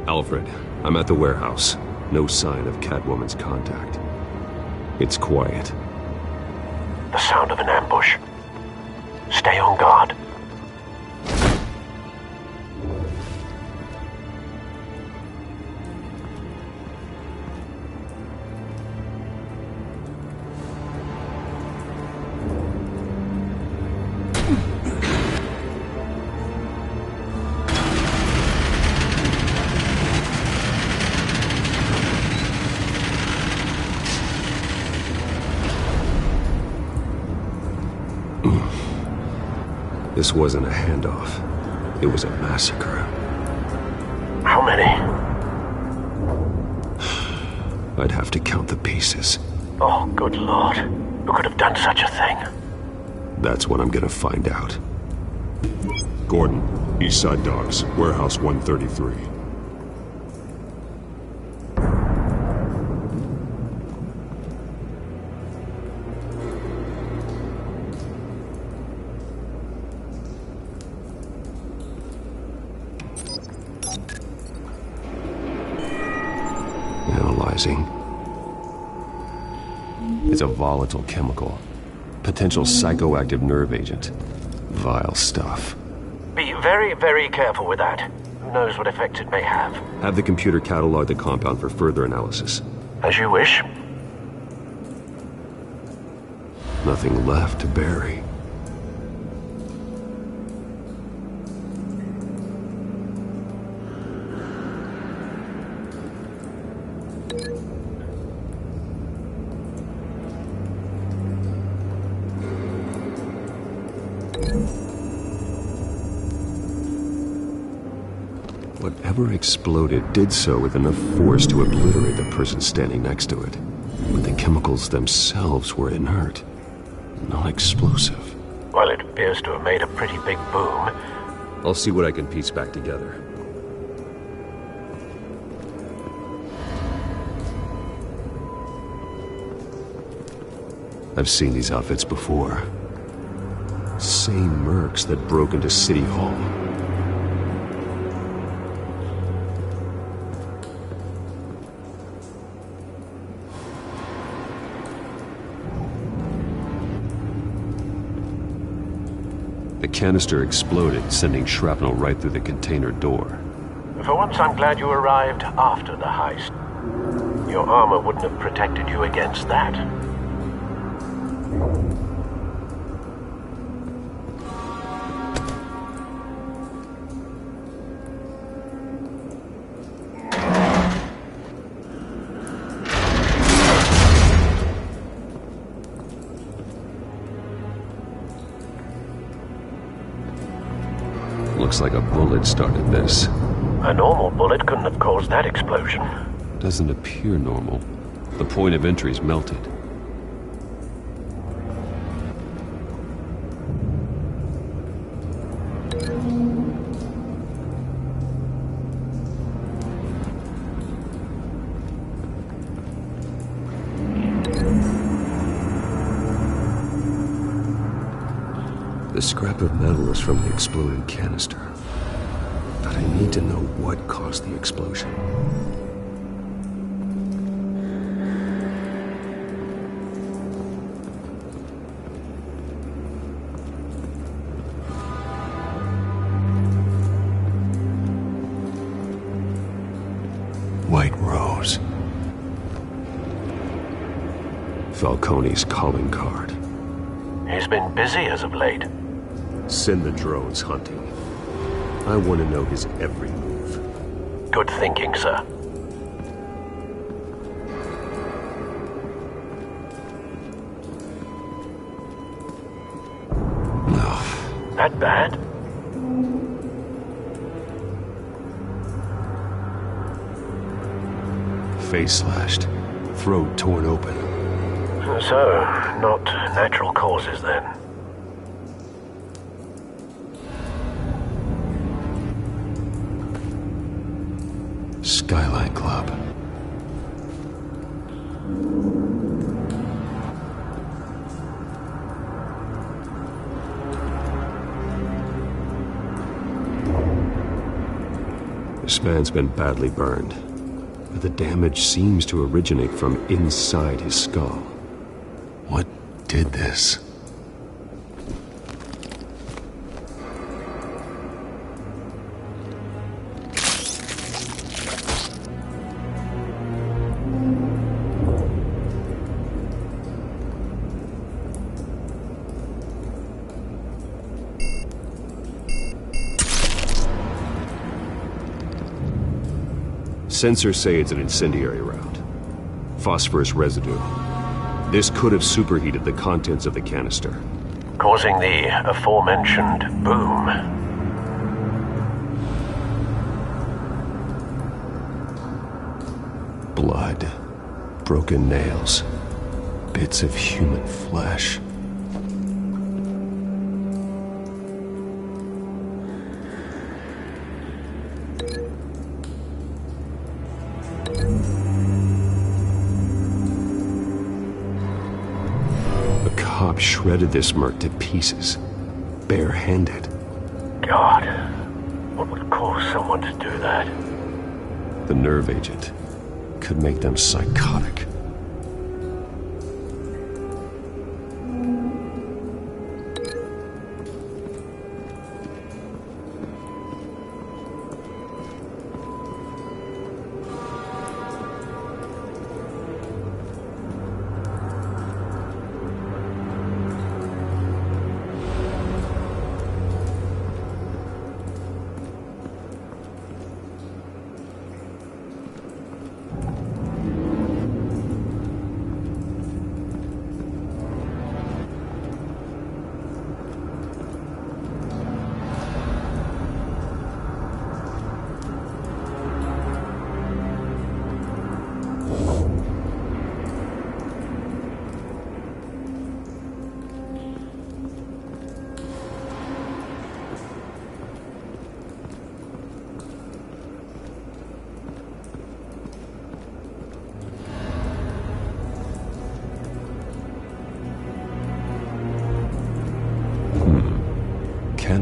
Alfred, I'm at the warehouse. No sign of Catwoman's contact. It's quiet. The sound of an ambush. Stay on guard. This wasn't a handoff. It was a massacre. How many? I'd have to count the pieces. Oh, good Lord. Who could have done such a thing? That's what I'm gonna find out. Gordon, East Side Docks, Warehouse 133. Analyzing. It's a volatile chemical. Potential psychoactive nerve agent. Vile stuff. Be very, very careful with that. Who knows what effect it may have. Have the computer catalog the compound for further analysis. As you wish. Nothing left to bury. Whatever exploded did so with enough force to obliterate the person standing next to it. But the chemicals themselves were inert, not explosive. Well, it appears to have made a pretty big boom. I'll see what I can piece back together. I've seen these outfits before. Same mercs that broke into City Hall. The canister exploded, sending shrapnel right through the container door. For once, I'm glad you arrived after the heist. Your armor wouldn't have protected you against that. Looks like a bullet started this. A normal bullet couldn't have caused that explosion. Doesn't appear normal. The point of entry's melted. The scrap of metal is from the exploded canister. But I need to know what caused the explosion. White Rose. Falcone's calling card. He's been busy as of late. Send the drones hunting. I want to know his every move. Good thinking, sir. No. That bad? Face slashed. Throat torn open. So, not natural causes then. Skyline Club. This man's been badly burned, but the damage seems to originate from inside his skull. What did this? Sensors say it's an incendiary round. Phosphorus residue. This could have superheated the contents of the canister, causing the aforementioned boom. Blood. Broken nails. Bits of human flesh. Shredded this merc to pieces, bare-handed. God, what would cause someone to do that? The nerve agent could make them psychotic.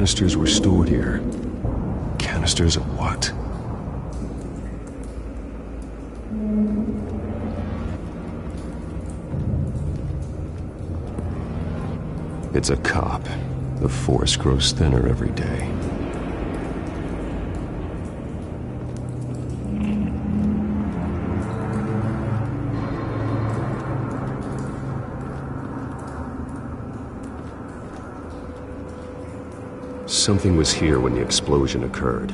canisters were stored here. Canisters of what? It's a cop. The force grows thinner every day. Something was here when the explosion occurred.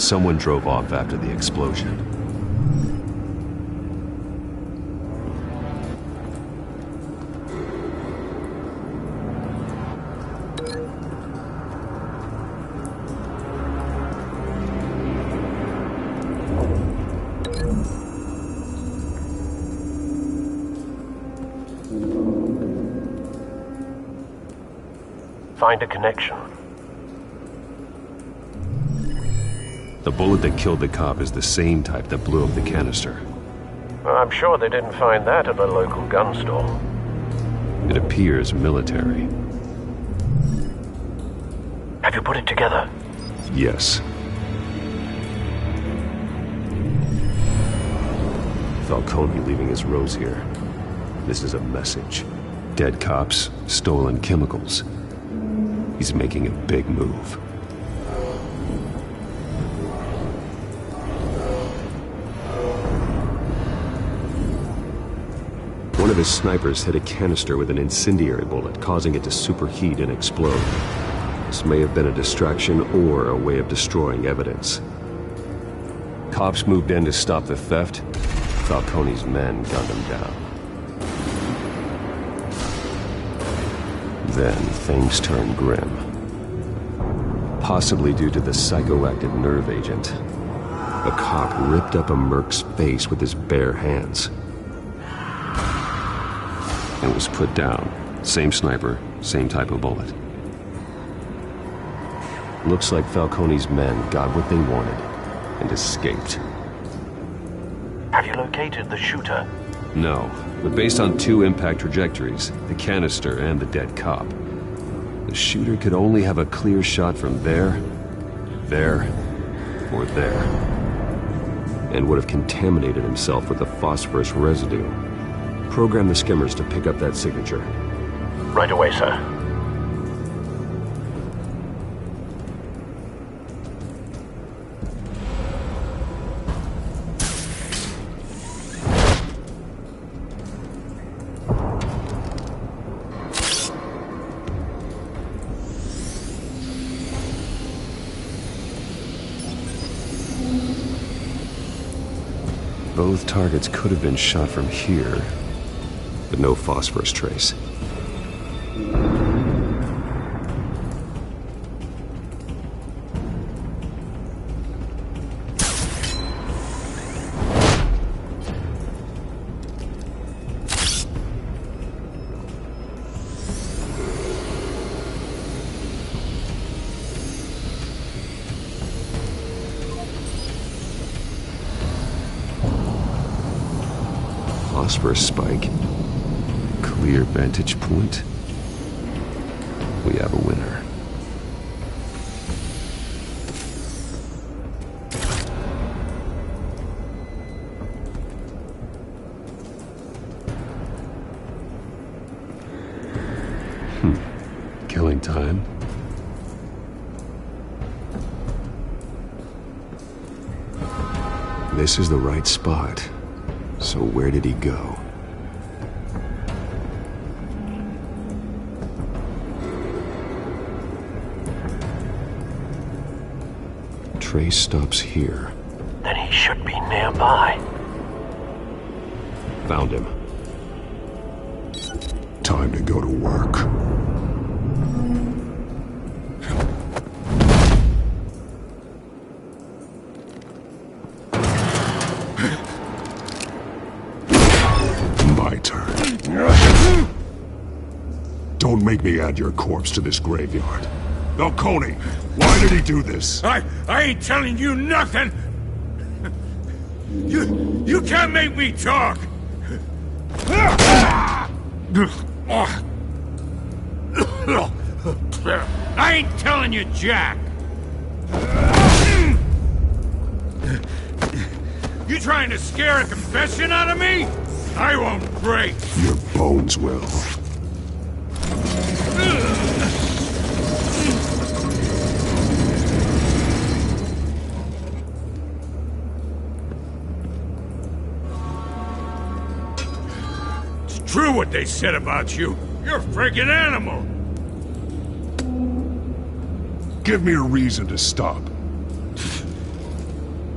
Someone drove off after the explosion. Find a connection. The bullet that killed the cop is the same type that blew up the canister. I'm sure they didn't find that at a local gun store. It appears military. Have you put it together? Yes. Falcone leaving his rose here. This is a message. Dead cops, stolen chemicals. He's making a big move. One of his snipers hit a canister with an incendiary bullet, causing it to superheat and explode. This may have been a distraction or a way of destroying evidence. Cops moved in to stop the theft. Falcone's men gunned him down. Then things turned grim. Possibly due to the psychoactive nerve agent. A cop ripped up a merc's face with his bare hands. And was put down. Same sniper, same type of bullet. Looks like Falcone's men got what they wanted and escaped. Have you located the shooter? No, but based on 2 impact trajectories, the canister and the dead cop, the shooter could only have a clear shot from there, or there, and would have contaminated himself with the phosphorus residue. Program the skimmers to pick up that signature. Right away, sir. Both targets could have been shot from here, but no phosphorus trace. Phosphorus spike. Clear vantage point. We have a winner. Killing time. This is the right spot. So where did he go? Trace stops here. Then he should be nearby. Found him. Time to go to work. Don't make me add your corpse to this graveyard. Falcone, why did he do this? I ain't telling you nothing! You can't make me talk! I ain't telling you jack! You trying to scare a confession out of me? I won't break! Your bones will. It's true what they said about you. You're a friggin' animal. Give me a reason to stop.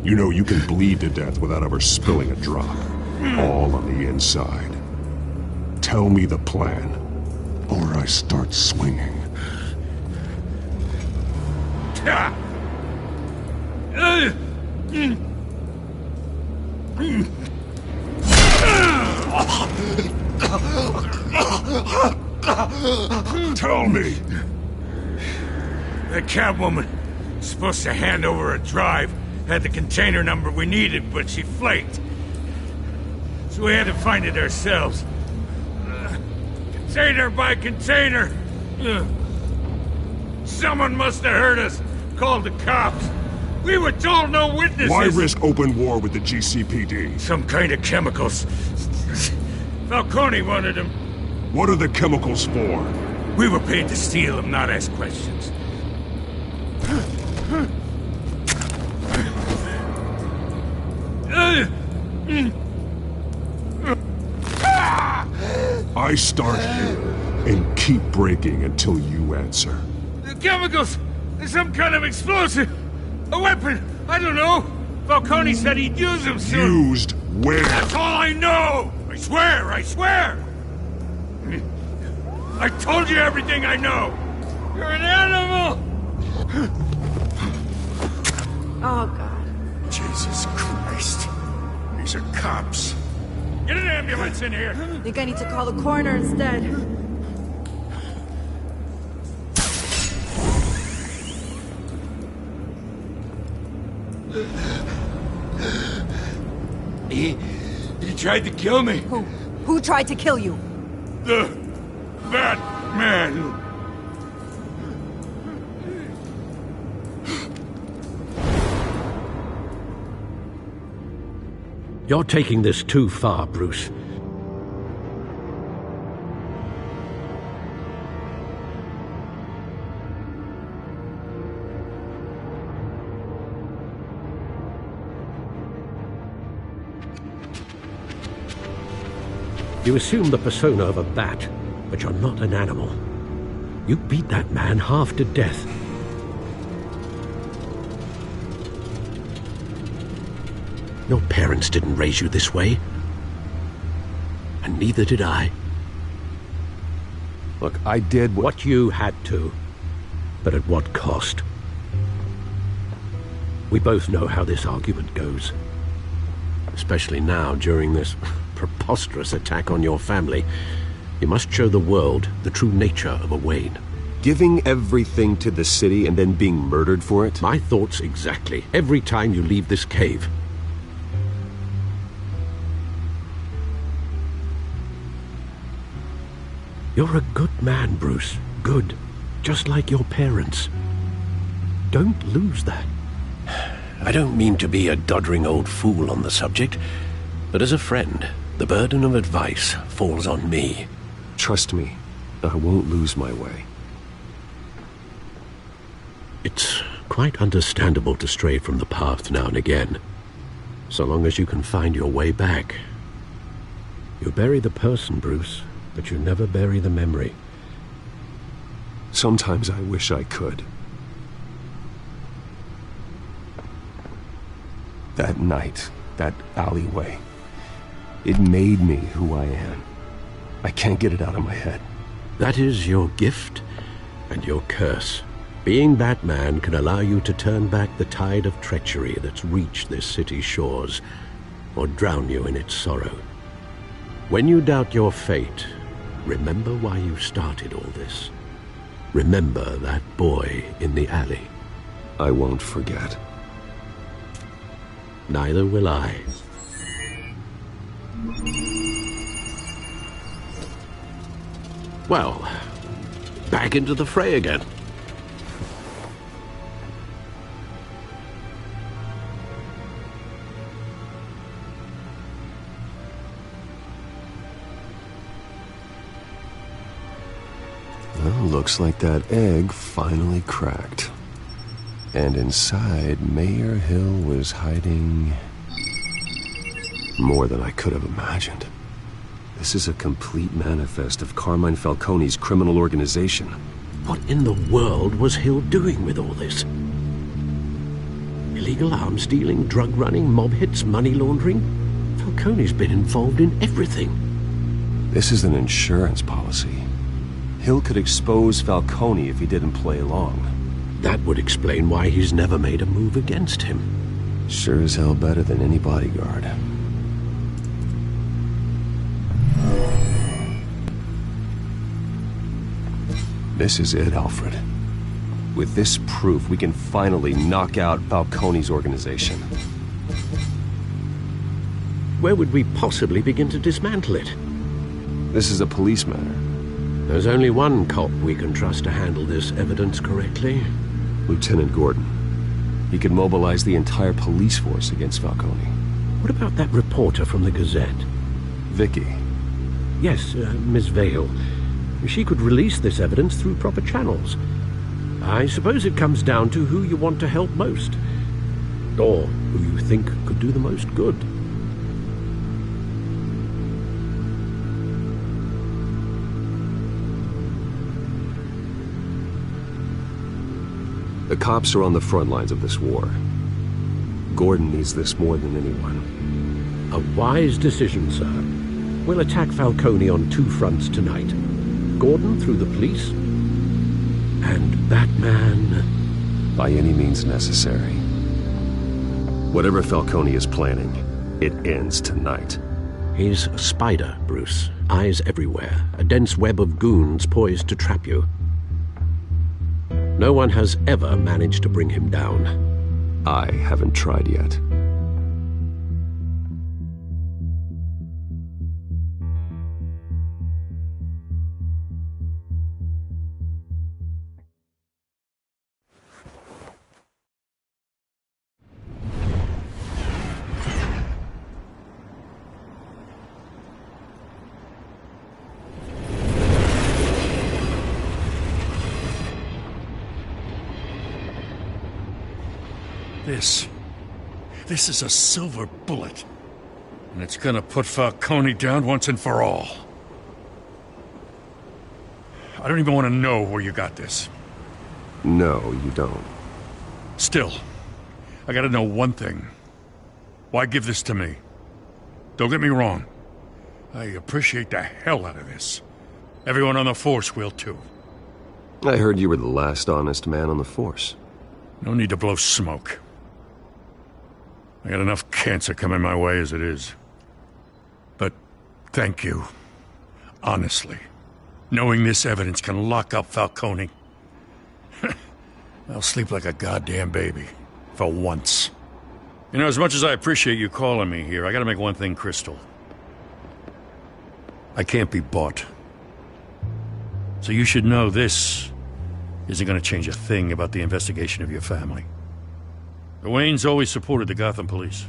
You know you can bleed to death without ever spilling a drop. All on the inside. Tell me the plan, or I start swinging. Tell me! That Catwoman was supposed to hand over a drive, had the container number we needed, but she flaked. So we had to find it ourselves. Container by container. Someone must have heard us, called the cops. We were told no witnesses. Why risk open war with the GCPD? Some kind of chemicals. Falcone wanted them. What are the chemicals for? We were paid to steal them, not ask questions. I start here and keep breaking until you answer. The chemicals! There's some kind of explosive! A weapon! I don't know! Falcone said he'd use them soon! Used where? That's all I know! I swear! I swear! I told you everything I know! You're an animal! Oh, God. Jesus Christ. These are cops. Get an ambulance in here! I think I need to call the coroner instead. He tried to kill me. Who tried to kill you? That man. You're taking this too far, Bruce. You assume the persona of a bat, but you're not an animal. You beat that man half to death. Your parents didn't raise you this way. And neither did I. Look, I did what you had to. But at what cost? We both know how this argument goes. Especially now, during this preposterous attack on your family. You must show the world the true nature of a Wayne. Giving everything to the city and then being murdered for it? My thoughts exactly. Every time you leave this cave. You're a good man, Bruce. Good. Just like your parents. Don't lose that. I don't mean to be a doddering old fool on the subject, but as a friend, the burden of advice falls on me. Trust me, I won't lose my way. It's quite understandable to stray from the path now and again, so long as you can find your way back. You bury the person, Bruce, but you never bury the memory. Sometimes I wish I could. That night, that alleyway, it made me who I am. I can't get it out of my head. That is your gift and your curse. Being Batman can allow you to turn back the tide of treachery that's reached this city's shores, or drown you in its sorrow. When you doubt your fate, remember why you started all this. Remember that boy in the alley. I won't forget. Neither will I. Well, back into the fray again. Well, looks like that egg finally cracked. And inside, Mayor Hill was hiding more than I could have imagined. This is a complete manifest of Carmine Falcone's criminal organization. What in the world was Hill doing with all this? Illegal arms dealing, drug running, mob hits, money laundering? Falcone's been involved in everything. This is an insurance policy. Hill could expose Falcone if he didn't play along. That would explain why he's never made a move against him. Sure as hell better than any bodyguard. This is it, Alfred. With this proof, we can finally knock out Falcone's organization. Where would we possibly begin to dismantle it? This is a police matter. There's only one cop we can trust to handle this evidence correctly. Lieutenant Gordon. He could mobilize the entire police force against Falcone. What about that reporter from the Gazette? Vicky. Yes, Miss Vale. She could release this evidence through proper channels. I suppose it comes down to who you want to help most. Or who you think could do the most good. The cops are on the front lines of this war. Gordon needs this more than anyone. A wise decision, sir. We'll attack Falcone on two fronts tonight. Gordon through the police, and Batman by any means necessary. Whatever Falcone is planning, it ends tonight. He's a spider, Bruce. Eyes everywhere. A dense web of goons poised to trap you. No one has ever managed to bring him down. I haven't tried yet. This is a silver bullet. And it's gonna put Falcone down once and for all. I don't even want to know where you got this. No, you don't. Still, I gotta know one thing. Why give this to me? Don't get me wrong. I appreciate the hell out of this. Everyone on the Force will too. I heard you were the last honest man on the Force. No need to blow smoke. I got enough cancer coming my way as it is. But thank you. Honestly. Knowing this evidence can lock up Falcone. I'll sleep like a goddamn baby. For once. You know, as much as I appreciate you calling me here, I gotta make one thing crystal. I can't be bought. So you should know this isn't gonna change a thing about the investigation of your family. The Waynes always supported the Gotham police.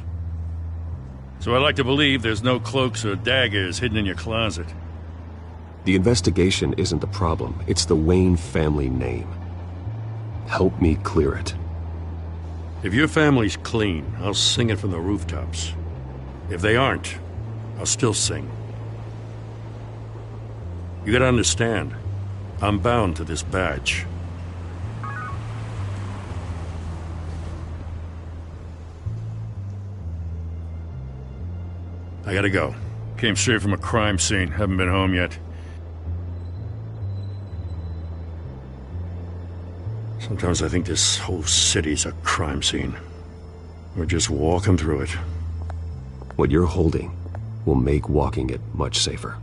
So I like to believe there's no cloaks or daggers hidden in your closet. The investigation isn't the problem. It's the Wayne family name. Help me clear it. If your family's clean, I'll sing it from the rooftops. If they aren't, I'll still sing. You gotta understand, I'm bound to this badge. I gotta go. Came straight from a crime scene. Haven't been home yet. Sometimes I think this whole city's a crime scene. We're just walking through it. What you're holding will make walking it much safer.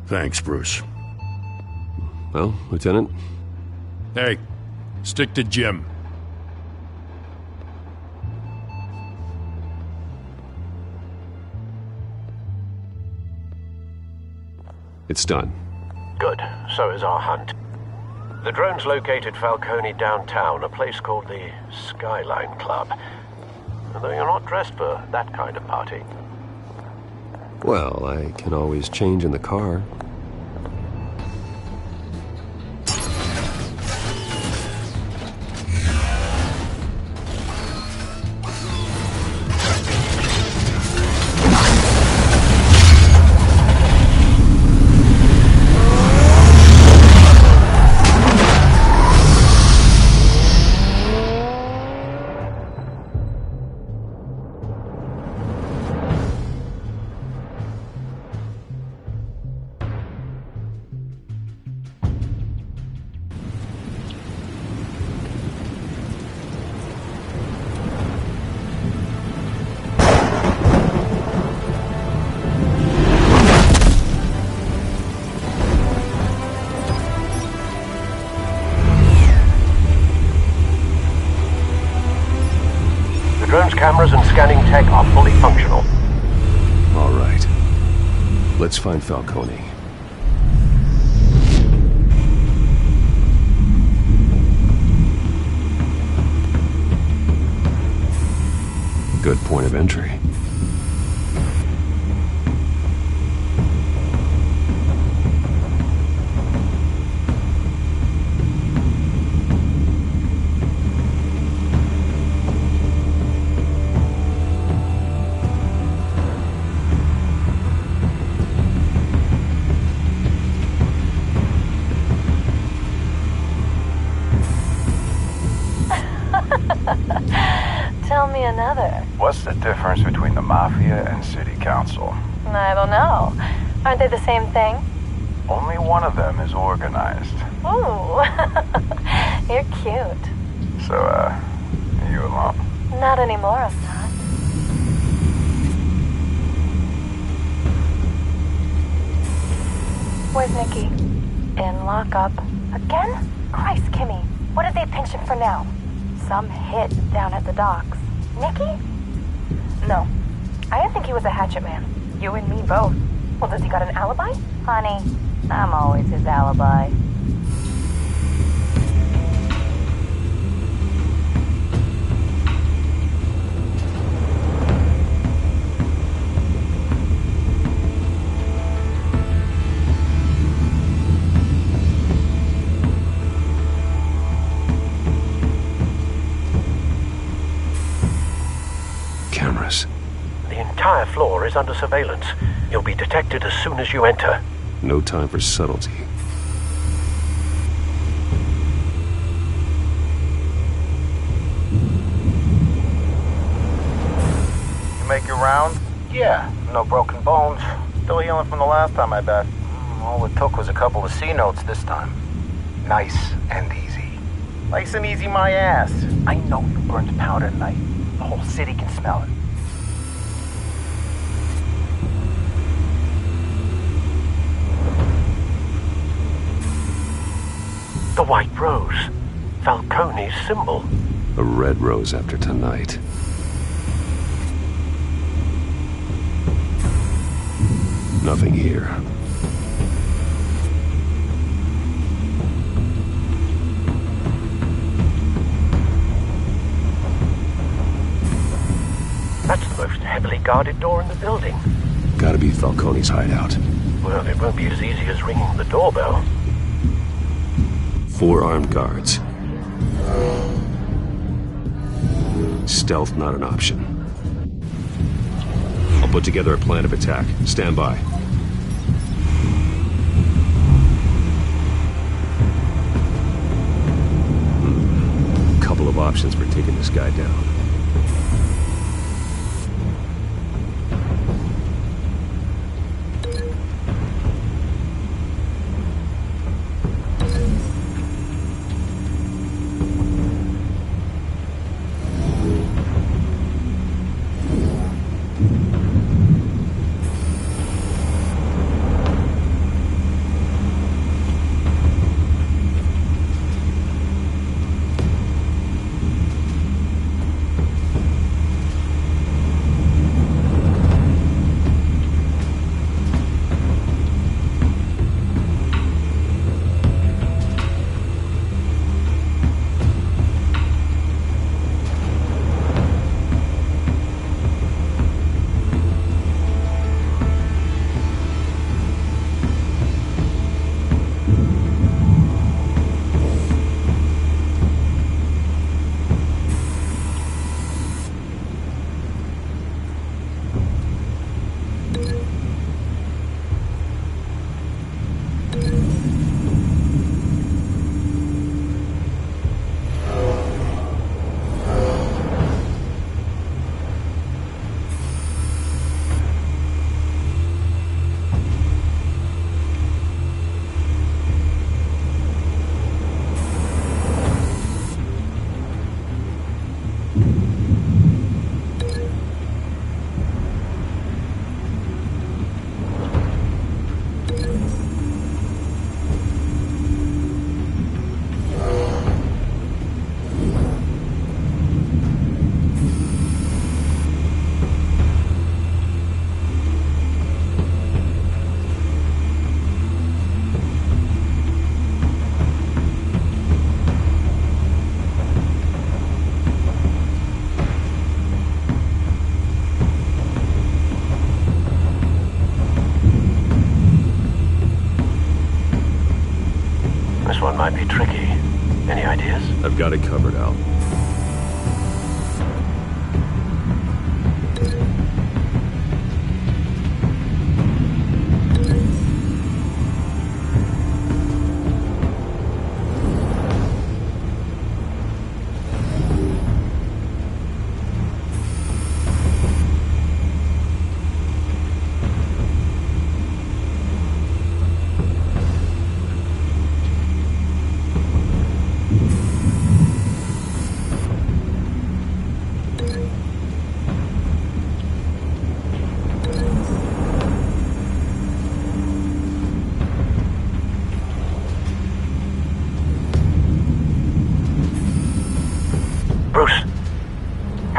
Thanks, Bruce. Well, Lieutenant? Hey, stick to Jim. It's done. Good. So is our hunt. The drones located Falcone downtown, a place called the Skyline Club. Though you're not dressed for that kind of party. Well, I can always change in the car. Cameras and scanning tech are fully functional. All right. Let's find Falcone. Good point of entry. Tell me another. What's the difference between the Mafia and City Council? I don't know. Aren't they the same thing? Only one of them is organized. Ooh, you're cute. So, are you alone? Not anymore, I'm not. Where's Nikki? In lockup. Again? Christ, Kimmy. What did they pinch him for now? Some hit down at the docks. Nikki? No. I didn't think he was a hatchet man. You and me both. Well, does he got an alibi? Honey, I'm always his alibi. Cameras. The entire floor is under surveillance. You'll be detected as soon as you enter. No time for subtlety. You make your rounds? Yeah, no broken bones. Still healing from the last time, I bet. All it took was a couple of C notes this time. Nice and easy. Nice and easy my ass. I know you burned powder tonight. The whole city can smell it. The white rose. Falcone's symbol. A red rose after tonight. Nothing here. That's the most heavily guarded door in the building. Gotta be Falcone's hideout. Well, it won't be as easy as ringing the doorbell. 4 armed guards. Stealth not an option. I'll put together a plan of attack. Stand by. Couple of options for taking this guy down. This one might be tricky. Any ideas? I've got it covered, Al.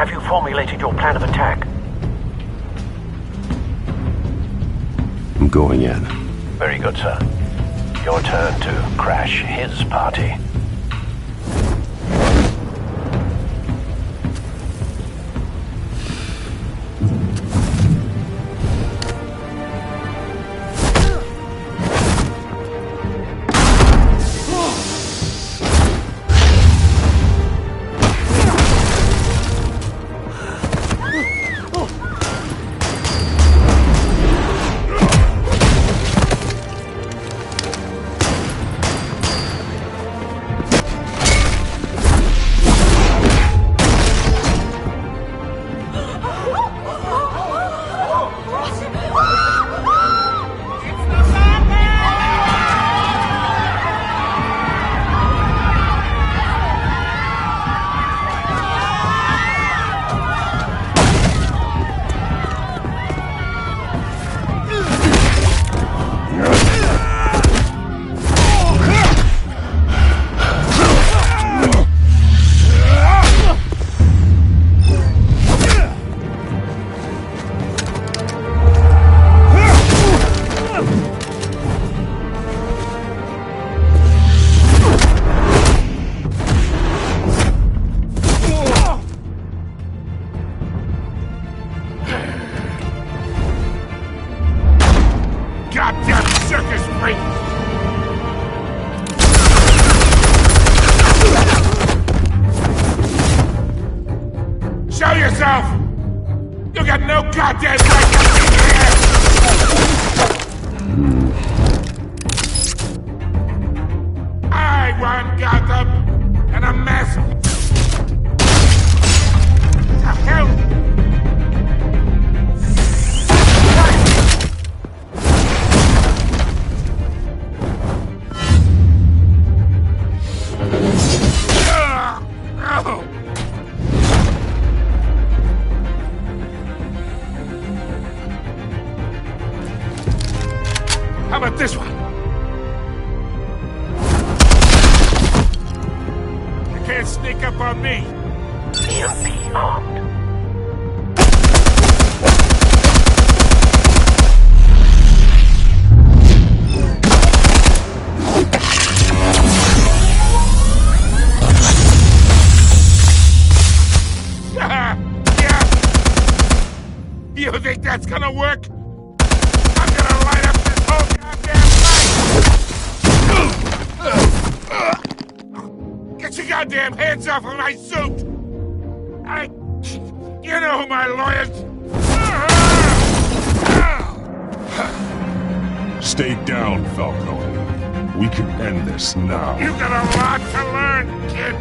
Have you formulated your plan of attack? I'm going in. Very good, sir. Your turn to crash his party. Show yourself! You got no goddamn right to be here! I won Gotham, and a mess. What the hell? How about this one? You can't sneak up on me. EMP armed. Yeah. You think that's gonna work? I'm gonna light up this whole goddamn place! Get your goddamn hands off of my suit! You know who my lawyers... Stay down, Falcone. We can end this now. You got a lot to learn, kid.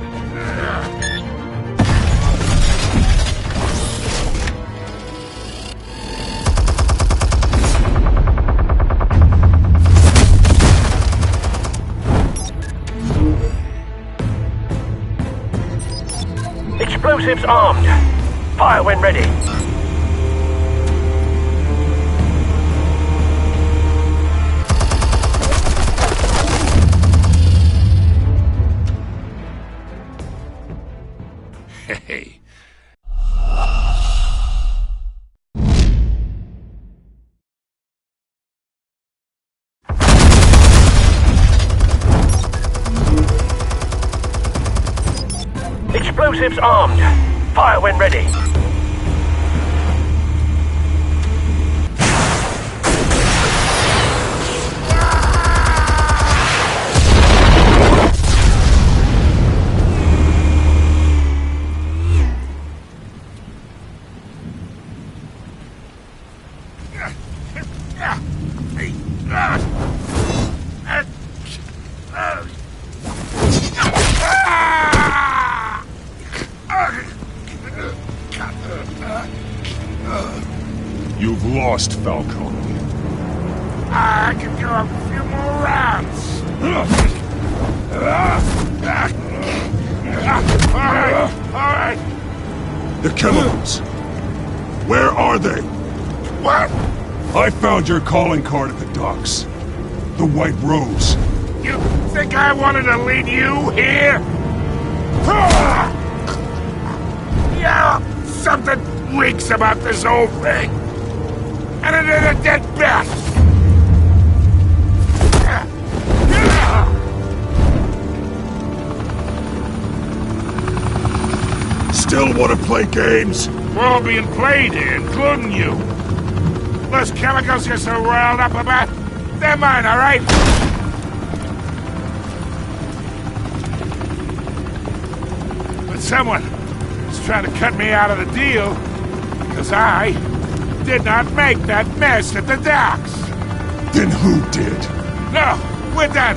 Explosives armed. Fire when ready. Hey. Explosives armed. Fire when ready. You've lost, Falcone. I can do a few more rounds. All right. The chemicals. Where are they? What? I found your calling card at the docks. The White Rose. You think I wanted to lead you here? Yeah. Something reeks about this whole thing. And it is a dead bat. Still want to play games? We're all being played here, including you. Those chemicals you're so riled up about, they're mine, all right? But someone is trying to cut me out of the deal because I did not make that mess at the docks. Then who did? No, we're done.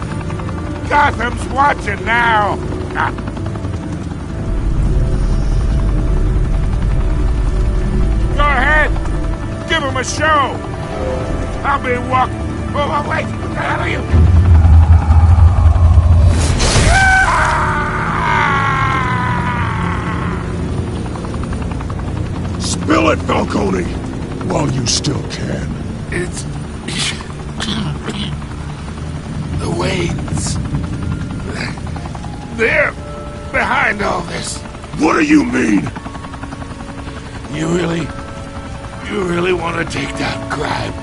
Gotham's watching now. Go ahead. Give him a show. I'll be walking. Oh, wait. What the hell are you? Spill it, Falcone, while you still can. It's... the Waynes. They're behind all this. What do you mean? You really want to take down crime?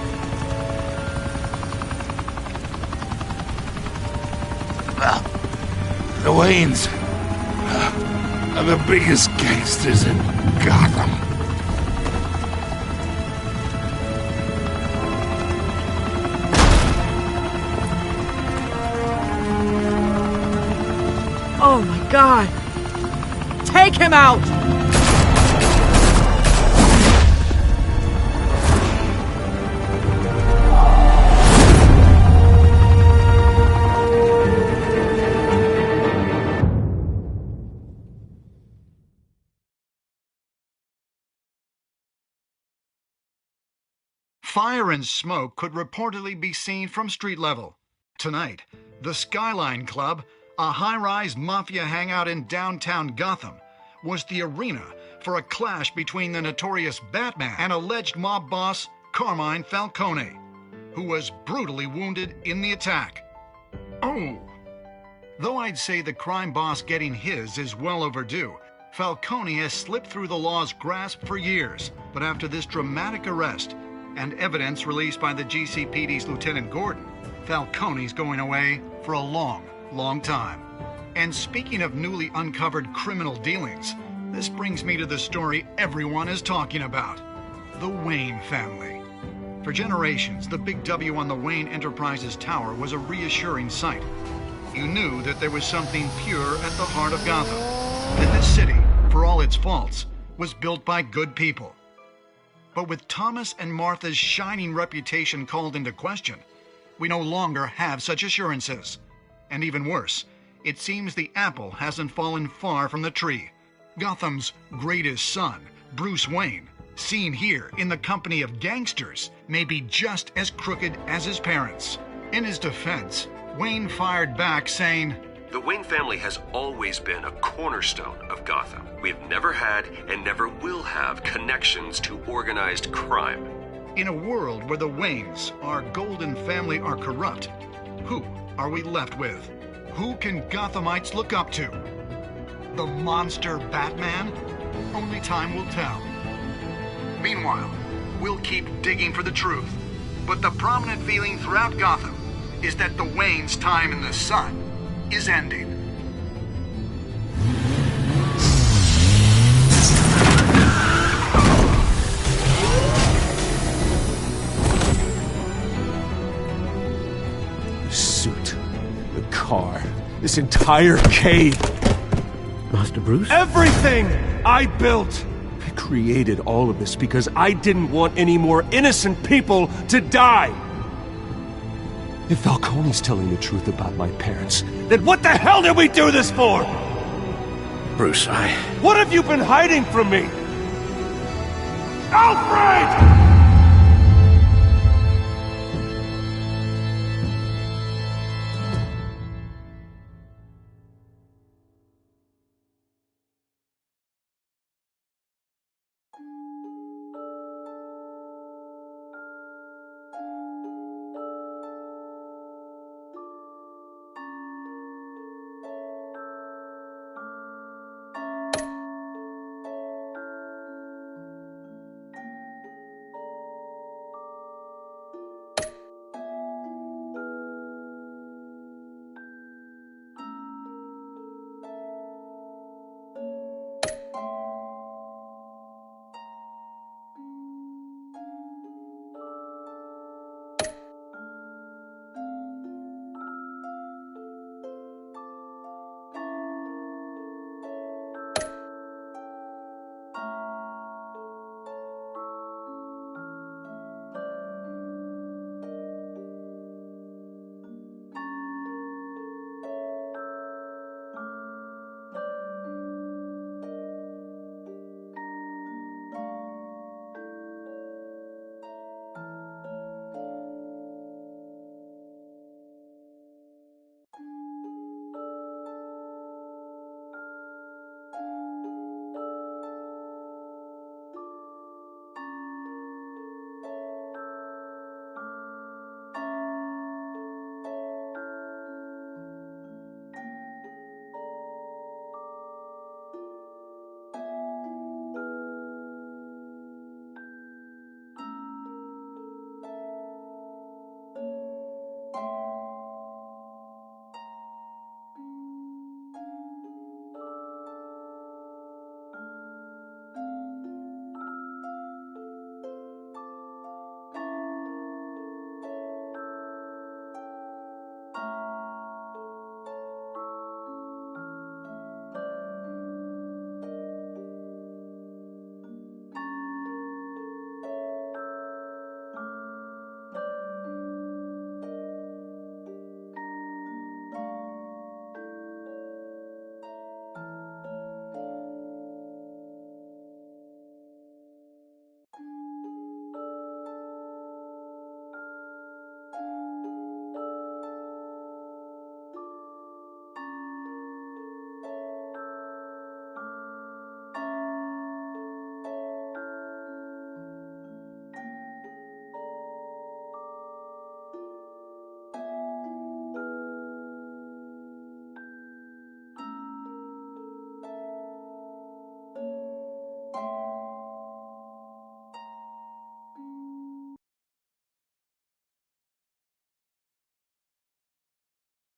Well, the Waynes are the biggest gangsters in Gotham. Oh my God! Take him out! Fire and smoke could reportedly be seen from street level. Tonight, the Skyline Club, a high-rise mafia hangout in downtown Gotham, was the arena for a clash between the notorious Batman and alleged mob boss Carmine Falcone, who was brutally wounded in the attack. Oh! Though I'd say the crime boss getting his is well overdue, Falcone has slipped through the law's grasp for years, but after this dramatic arrest and evidence released by the GCPD's Lieutenant Gordon, Falcone's going away for a long time. And speaking of newly uncovered criminal dealings, this brings me to the story everyone is talking about: the Wayne family. For generations, the big W on the Wayne Enterprises Tower was a reassuring sight. You knew that there was something pure at the heart of Gotham, that this city, for all its faults, was built by good people. But with Thomas and Martha's shining reputation called into question, we no longer have such assurances. And even worse, it seems the apple hasn't fallen far from the tree. Gotham's greatest son, Bruce Wayne, seen here in the company of gangsters, may be just as crooked as his parents. In his defense, Wayne fired back saying, "The Wayne family has always been a cornerstone of Gotham. We've never had and never will have connections to organized crime." In a world where the Waynes, our golden family, are corrupt, who are we left with? Who can Gothamites look up to? The monster Batman? Only time will tell. Meanwhile, we'll keep digging for the truth. But the prominent feeling throughout Gotham is that the Waynes' time in the sun is ending. The suit, the car, this entire cave. Master Bruce? Everything I built! I created all of this because I didn't want any more innocent people to die! If Falcone's telling the truth about my parents, then what the hell did we do this for? Bruce, What have you been hiding from me? Alfred!